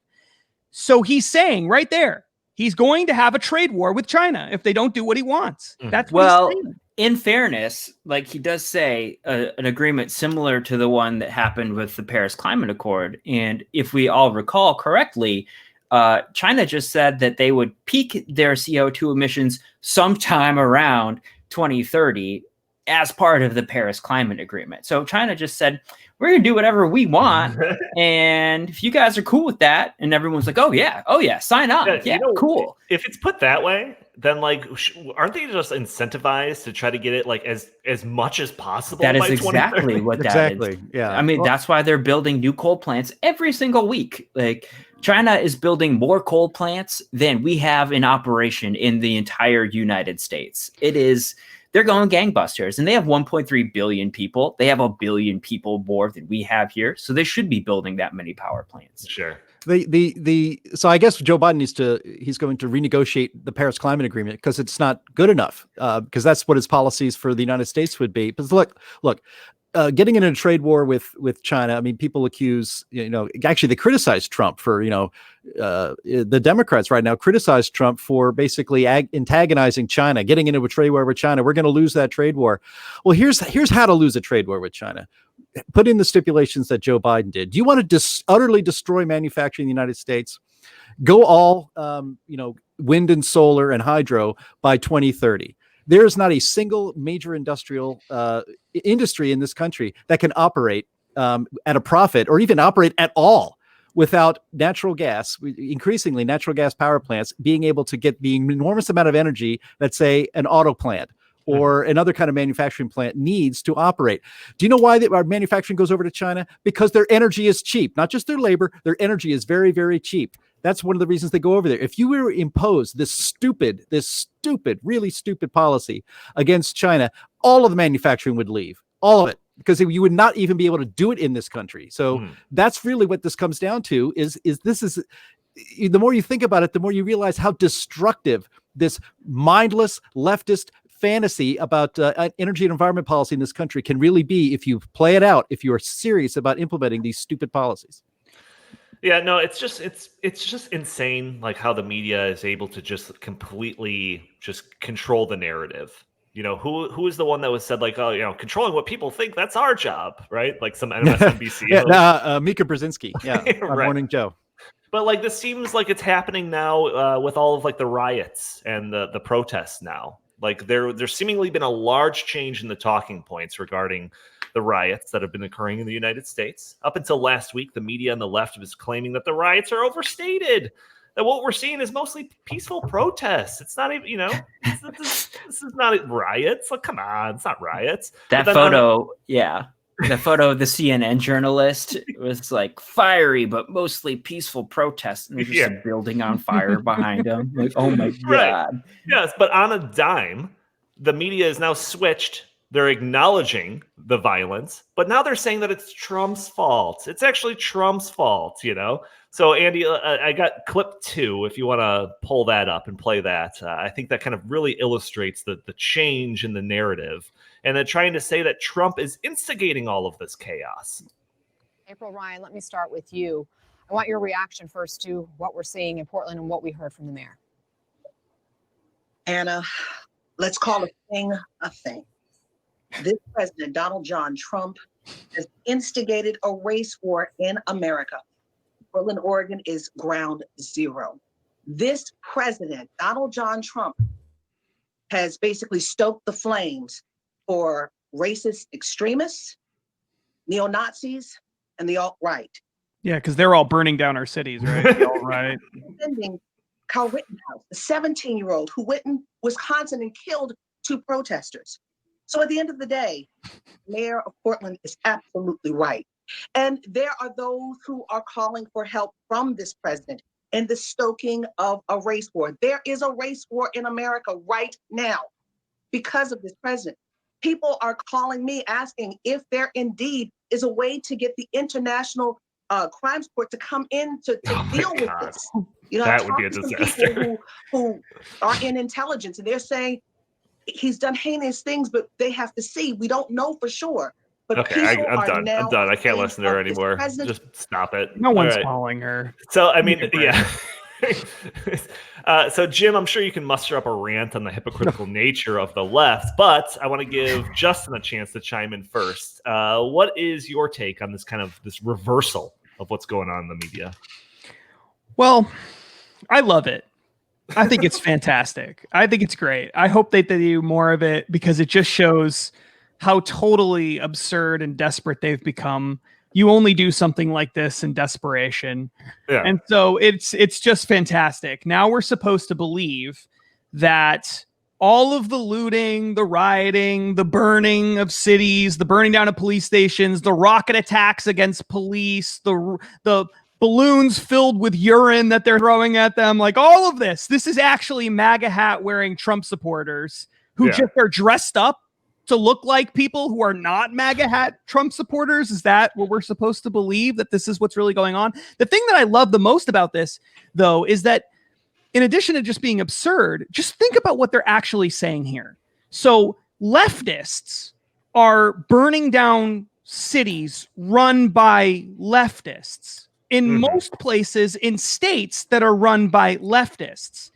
So he's saying right there, he's going to have a trade war with China if they don't do what he wants. That's what he's saying. In fairness, like he does say, an agreement similar to the one that happened with the Paris Climate Accord. And if we all recall correctly, China just said that they would peak their CO2 emissions sometime around 2030 as part of the Paris Climate Agreement. So China just said, we're going to do whatever we want. And if you guys are cool with that, and everyone's like, oh yeah, sign on. Yeah, cool. If it's put that way, then like, aren't they just incentivized to try to get it like as much as possible? That is exactly what that is. Yeah. I mean, that's why they're building new coal plants every single week. Like China is building more coal plants than we have in operation in the entire United States. They're going gangbusters, and they have 1.3 billion people. They have 1 billion people more than we have here. So they should be building that many power plants. Sure. So I guess Joe Biden he's going to renegotiate the Paris Climate Agreement because it's not good enough, because that's what his policies for the United States would be. But look, getting into a trade war with China. I mean, people accuse, actually they criticize Trump for, the Democrats right now criticize Trump for basically antagonizing China, getting into a trade war with China. We're going to lose that trade war. Well, here's how to lose a trade war with China. Put in the stipulations that Joe Biden did. Do you want to utterly destroy manufacturing in the United States? Go all, wind and solar and hydro by 2030. There is not a single major industrial industry in this country that can operate at a profit or even operate at all without natural gas, increasingly natural gas power plants being able to get the enormous amount of energy that, say, an auto plant or another kind of manufacturing plant needs to operate. Do you know why our manufacturing goes over to China? Because their energy is cheap, not just their labor. Their energy is very, very cheap. That's one of the reasons they go over there. If you were to impose this stupid, really stupid policy against China, all of the manufacturing would leave, all of it, because you would not even be able to do it in this country. So that's really what this comes down to is the more you think about it, the more you realize how destructive this mindless leftist fantasy about energy and environment policy in this country can really be if you play it out, if you are serious about implementing these stupid policies. Yeah, no, it's just insane, like how the media is able to just completely just control the narrative. Who is the one that was said like, oh, controlling what people think, that's our job, right? Like some MSNBC. Mika Brzezinski, on Morning Joe. But like this seems like it's happening now with all of like the riots and the protests now. Like there's seemingly been a large change in the talking points regarding the riots that have been occurring in the United States. Up until last week, the media on the left was claiming that the riots are overstated, that what we're seeing is mostly peaceful protests. It's not even, this is not riots. Like, come on, it's not riots. That photo, the photo of the CNN journalist was like fiery, but mostly peaceful protests. And there's just a building on fire behind him. Like, oh my God. Yes, but on a dime, the media has now switched. They're acknowledging the violence, but now they're saying that it's Trump's fault. It's actually Trump's fault, So, Andy, I got clip 2, if you want to pull that up and play that. I think that kind of really illustrates the change in the narrative. And they're trying to say that Trump is instigating all of this chaos. April, Ryan, let me start with you. I want your reaction first to what we're seeing in Portland and what we heard from the mayor. Anna, let's call a thing a thing. This president, Donald John Trump, has instigated a race war in America. Portland, Oregon is ground zero. This president, Donald John Trump, has basically stoked the flames for racist extremists, neo-Nazis, and the alt-right. Yeah, because they're all burning down our cities, right? The alt-right. Defending Kyle Rittenhouse, the 17-year-old who went in Wisconsin and killed 2 protesters. So at the end of the day, Mayor of Portland is absolutely right. And there are those who are calling for help from this president in the stoking of a race war. There is a race war in America right now because of this president. People are calling me asking if there indeed is a way to get the International Crimes Court to come in to deal with this. You know, that would be a disaster. People who are in intelligence, and they're saying he's done heinous things, but they have to see. We don't know for sure. But okay, I'm done. I can't listen to her anymore. Just stop it. No one's calling her. So, I mean, yeah. So, Jim, I'm sure you can muster up a rant on the hypocritical nature of the left, but I want to give Justin a chance to chime in first. What is your take on this reversal of what's going on in the media? Well, I love it. I think it's fantastic. I think it's great. I hope they do more of it because it just shows how totally absurd and desperate they've become. You only do something like this in desperation. Yeah. And so it's just fantastic. Now we're supposed to believe that all of the looting, the rioting, the burning of cities, the burning down of police stations, the rocket attacks against police, the balloons filled with urine that they're throwing at them, like all of this is actually MAGA hat wearing Trump supporters who just are dressed up to look like people who are not MAGA hat Trump supporters. Is that what we're supposed to believe, that this is what's really going on? The thing that I love the most about this, though, is that in addition to just being absurd, just think about what they're actually saying here. So leftists are burning down cities run by leftists in most places in states that are run by leftists.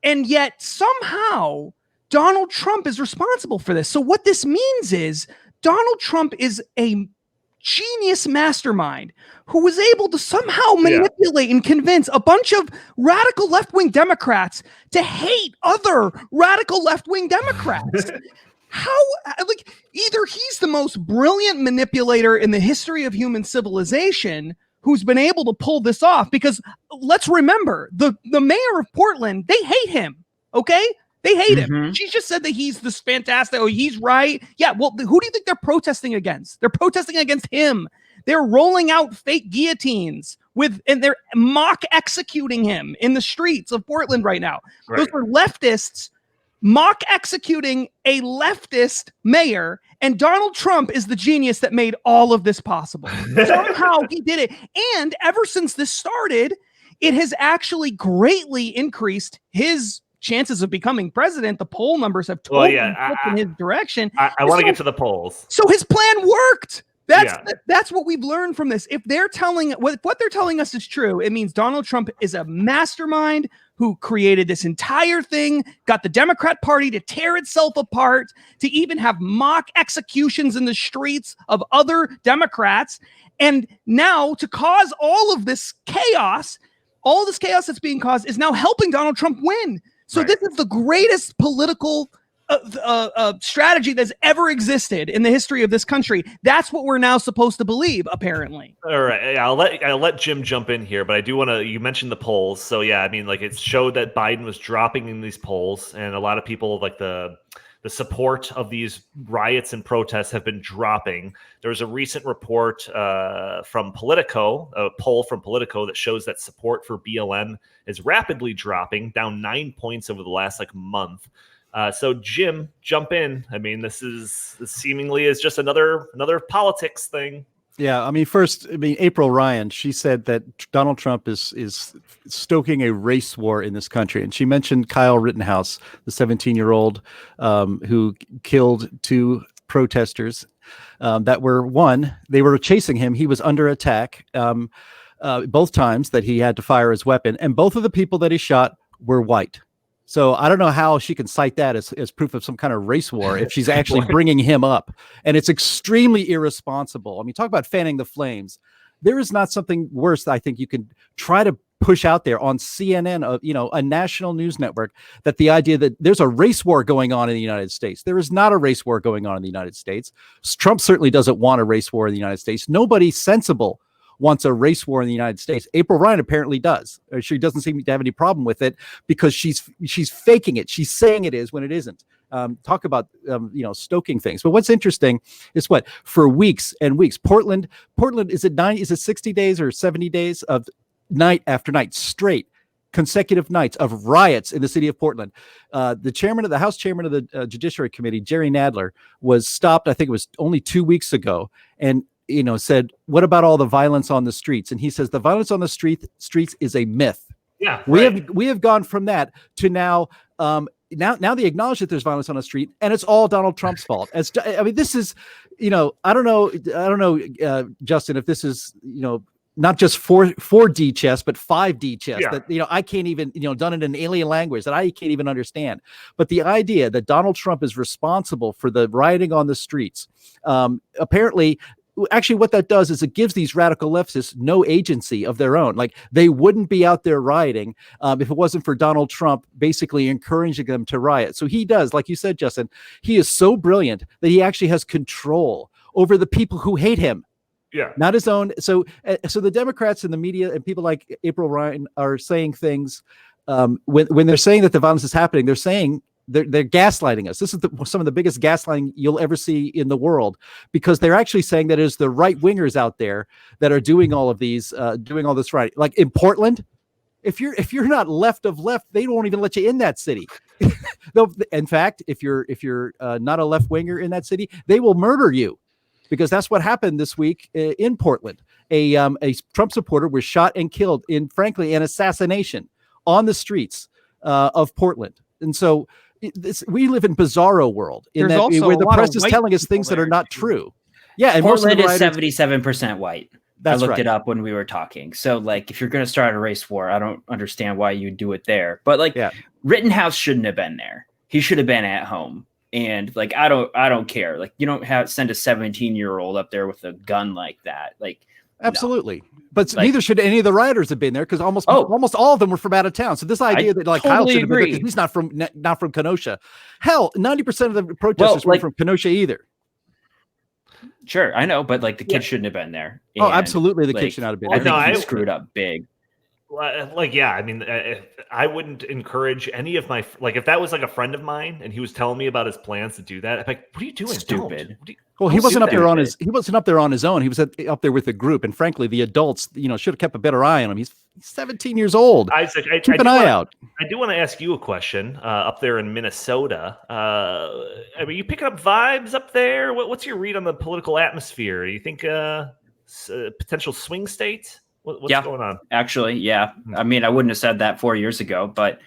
And yet somehow Donald Trump is responsible for this. So what this means is Donald Trump is a genius mastermind who was able to somehow manipulate and convince a bunch of radical left-wing Democrats to hate other radical left-wing Democrats. How, like, either he's the most brilliant manipulator in the history of human civilization who's been able to pull this off, because let's remember, the mayor of Portland, they hate him, okay? They hate him. She just said that he's this fantastic. Oh, he's right. Yeah. Well, who do you think they're protesting against? They're protesting against him. They're rolling out fake guillotines and they're mock executing him in the streets of Portland right now. Right. Those are leftists mock executing a leftist mayor, and Donald Trump is the genius that made all of this possible. Somehow he did it. And ever since this started, it has actually greatly increased his chances of becoming president. The poll numbers have totally flipped in his direction. I want to get to the polls. So his plan worked. That's what we've learned from this. If they're telling what they're telling us is true, it means Donald Trump is a mastermind who created this entire thing, got the Democrat Party to tear itself apart, to even have mock executions in the streets of other Democrats, and now to cause all of this chaos. All this chaos that's being caused is now helping Donald Trump win. So this is the greatest political strategy that's ever existed in the history of this country. That's what we're now supposed to believe, apparently. All right, I'll let Jim jump in here, but I do want to. You mentioned the polls, so yeah, I mean, like, it showed that Biden was dropping in these polls, and a lot of people, like the support of these riots and protests, have been dropping. There was a recent report from Politico, a poll from Politico, that shows that support for BLM is rapidly dropping, down 9 points over the last month. So Jim, jump in. I mean, this seemingly is just another politics thing. Yeah, I mean, April Ryan, she said that Donald Trump is stoking a race war in this country. And she mentioned Kyle Rittenhouse, the 17-year-old who killed 2 protesters that they were chasing him. He was under attack both times that he had to fire his weapon. And both of the people that he shot were white. So I don't know how she can cite that as proof of some kind of race war if she's actually bringing him up. And it's extremely irresponsible. I mean, talk about fanning the flames. There is not something worse that I think you can try to push out there on CNN, a national news network, that the idea that there's a race war going on in the United States. There is not a race war going on in the United States. Trump certainly doesn't want a race war in the United States. Nobody sensible wants a race war in the United States. April Ryan apparently does. She doesn't seem to have any problem with it because she's faking it. She's saying it is when it isn't. Talk about stoking things. But what's interesting is for weeks and weeks, Portland is it 60 days or 70 days of night after night, straight consecutive nights of riots in the city of Portland. The House chairman of the Judiciary Committee, Jerry Nadler, was stopped, I think it was only 2 weeks ago, and said, what about all the violence on the streets? And he says the violence on the streets is a myth. Yeah, we have gone from that to now. Now they acknowledge that there's violence on the street, and it's all Donald Trump's fault. This is, I don't know, Justin, if this is, not just 4D chess, but 5D chess that, I can't even, done it in alien language that I can't even understand. But the idea that Donald Trump is responsible for the rioting on the streets, apparently, actually what that does is it gives these radical leftists no agency of their own. Like, they wouldn't be out there rioting if it wasn't for Donald Trump basically encouraging them to riot. So he does, like you said, Justin, he is so brilliant that he actually has control over the people who hate him. Yeah, not his own. So the Democrats and the media and people like April Ryan are saying things when they're saying that the violence is happening. They're saying they're gaslighting us. This is some of the biggest gaslighting you'll ever see in the world, because they're actually saying that it's the right wingers out there that are doing all of these, doing all this right. Like in Portland, if you're not left of left, they won't even let you in that city. In fact, if you're not a left winger in that city, they will murder you. Because that's what happened this week in Portland. A Trump supporter was shot and killed in, frankly, an assassination on the streets of Portland. And so we live in bizarro world where the press is telling us things that are not true. Yeah, and Portland is 77% white. That's I looked it up when we were talking. So, if you're going to start a race war, I don't understand why you do it there. But Rittenhouse shouldn't have been there. He should have been at home. And I don't care. You don't send a 17-year-old up there with a gun like that. Absolutely. No. But neither should any of the rioters have been there, because almost all of them were from out of town. So this idea that Kyle should have been there because he's not from Kenosha. Hell, 90% of the protesters weren't from Kenosha either. Sure, I know, but the kid shouldn't have been there. And, absolutely, the kid should not have been there. I think he screwed up big. I wouldn't encourage any of my if that was a friend of mine and he was telling me about his plans to do that, I'm like, what are you doing? Stupid. Well, he wasn't up there on his own. He was up there with a group, and frankly, the adults, should have kept a better eye on him. He's 17 years old. Isaac, keep an eye out. I do want to ask you a question. Up there in Minnesota, you picking up vibes up there? What's your read on the political atmosphere? Do you think potential swing state? What's going on? Actually, yeah. I mean, I wouldn't have said that 4 years ago, but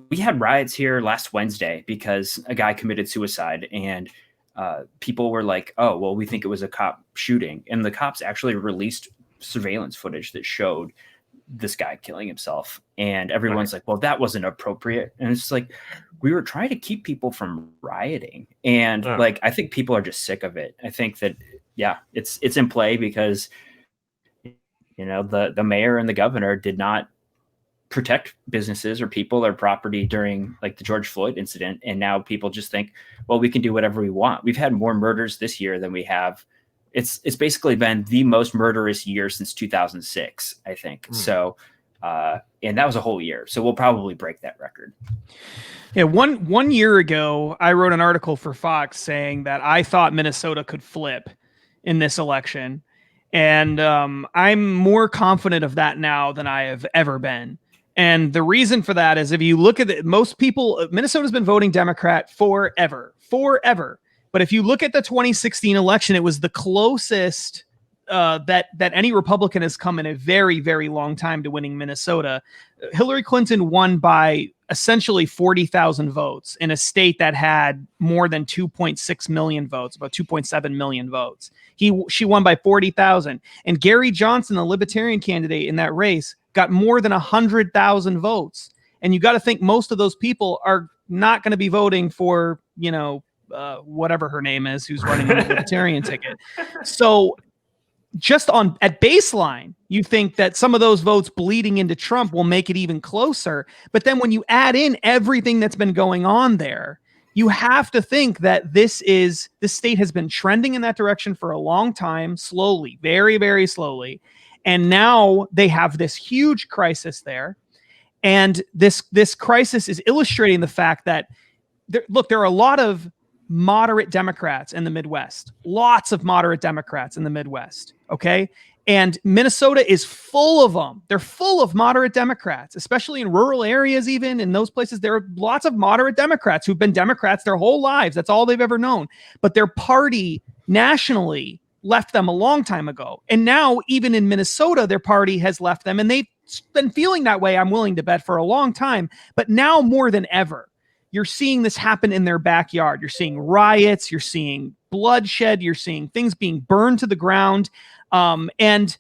we had riots here last Wednesday because a guy committed suicide, and people were like, oh, well, we think it was a cop shooting. And the cops actually released surveillance footage that showed this guy killing himself. And everyone's like, well, that wasn't appropriate. And it's we were trying to keep people from rioting. And I think people are just sick of it. I think that, it's in play because the mayor and the governor did not protect businesses or people or property during the George Floyd incident. And now people just think, well, we can do whatever we want. We've had more murders this year than we have. It's basically been the most murderous year since 2006, I think. So, and that was a whole year. So we'll probably break that record. Yeah. One year ago, I wrote an article for Fox saying that I thought Minnesota could flip in this election. And I'm more confident of that now than I have ever been. And the reason for that is if you look at it, most people, Minnesota's been voting Democrat forever. But if you look at the 2016 election, it was the closest that any Republican has come in a very, very long time to winning Minnesota. Hillary Clinton won by essentially 40,000 votes in a state that had more than 2.6 million votes, about 2.7 million votes. She won by 40,000. And Gary Johnson, the Libertarian candidate in that race, got more than 100,000 votes. And you got to think most of those people are not going to be voting for, whatever her name is, who's running the Libertarian ticket. So just at baseline, you think that some of those votes bleeding into Trump will make it even closer. But then when you add in everything that's been going on there, you have to think that this state has been trending in that direction for a long time, slowly, very, very slowly. And now they have this huge crisis there. And this crisis is illustrating the fact that, there are a lot of moderate Democrats in the Midwest, lots of moderate Democrats in the Midwest. Okay. And Minnesota is full of them. They're full of moderate Democrats, especially in rural areas, even in those places. There are lots of moderate Democrats who've been Democrats their whole lives. That's all they've ever known. But their party nationally left them a long time ago. And now, even in Minnesota, their party has left them. And they've been feeling that way, I'm willing to bet, for a long time. But now more than ever, you're seeing this happen in their backyard. You're seeing riots, you're seeing bloodshed, you're seeing things being burned to the ground. And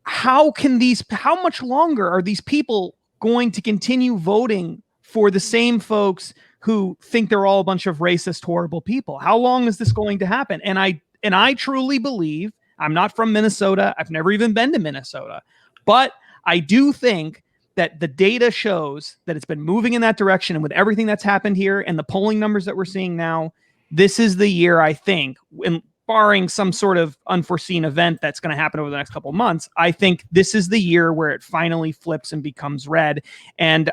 how much longer are these people going to continue voting for the same folks who think they're all a bunch of racist, horrible people? How long is this going to happen? And I truly believe, I'm not from Minnesota. I've never even been to Minnesota, but I do think that the data shows that it's been moving in that direction. And with everything that's happened here and the polling numbers that we're seeing now, this is the year, I think, and barring some sort of unforeseen event that's going to happen over the next couple of months, I think this is the year where it finally flips and becomes red. And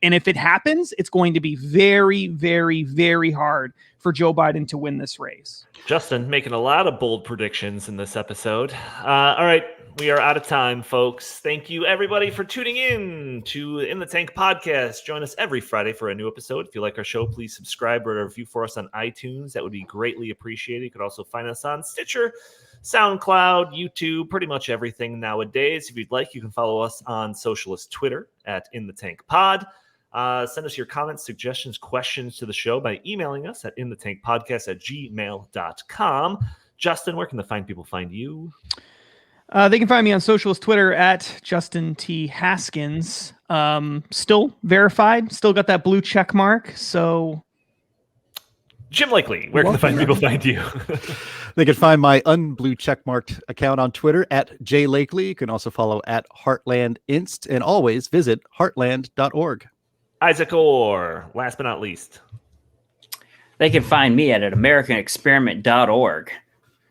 and if it happens, it's going to be very, very, very hard for Joe Biden to win this race. Justin making a lot of bold predictions in this episode. All right, we are out of time, folks. Thank you, everybody, for tuning in to In the Tank podcast. Join us every Friday for a new episode. If you like our show, please subscribe or review for us on iTunes. That would be greatly appreciated. You could also find us on Stitcher, SoundCloud, YouTube, pretty much everything nowadays. If you'd like, you can follow us on Socialist Twitter at In the Tank Pod. Send us your comments, suggestions, questions to the show by emailing us at inthetankpodcast@gmail.com. Justin, where can the fine people find you? They can find me on Socialist Twitter at Justin T. Haskins. Still verified, still got that blue check mark. So, Jim Lakely, where can the fine people find you? They can find my unblue checkmarked account on Twitter at JLakely. You can also follow at Heartland Inst, and always visit heartland.org. Isaac Orr, last but not least. They can find me at AmericanExperiment.org.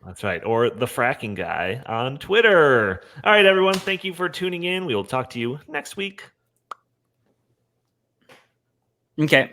That's right. Or the Fracking Guy on Twitter. All right, everyone. Thank you for tuning in. We will talk to you next week. Okay.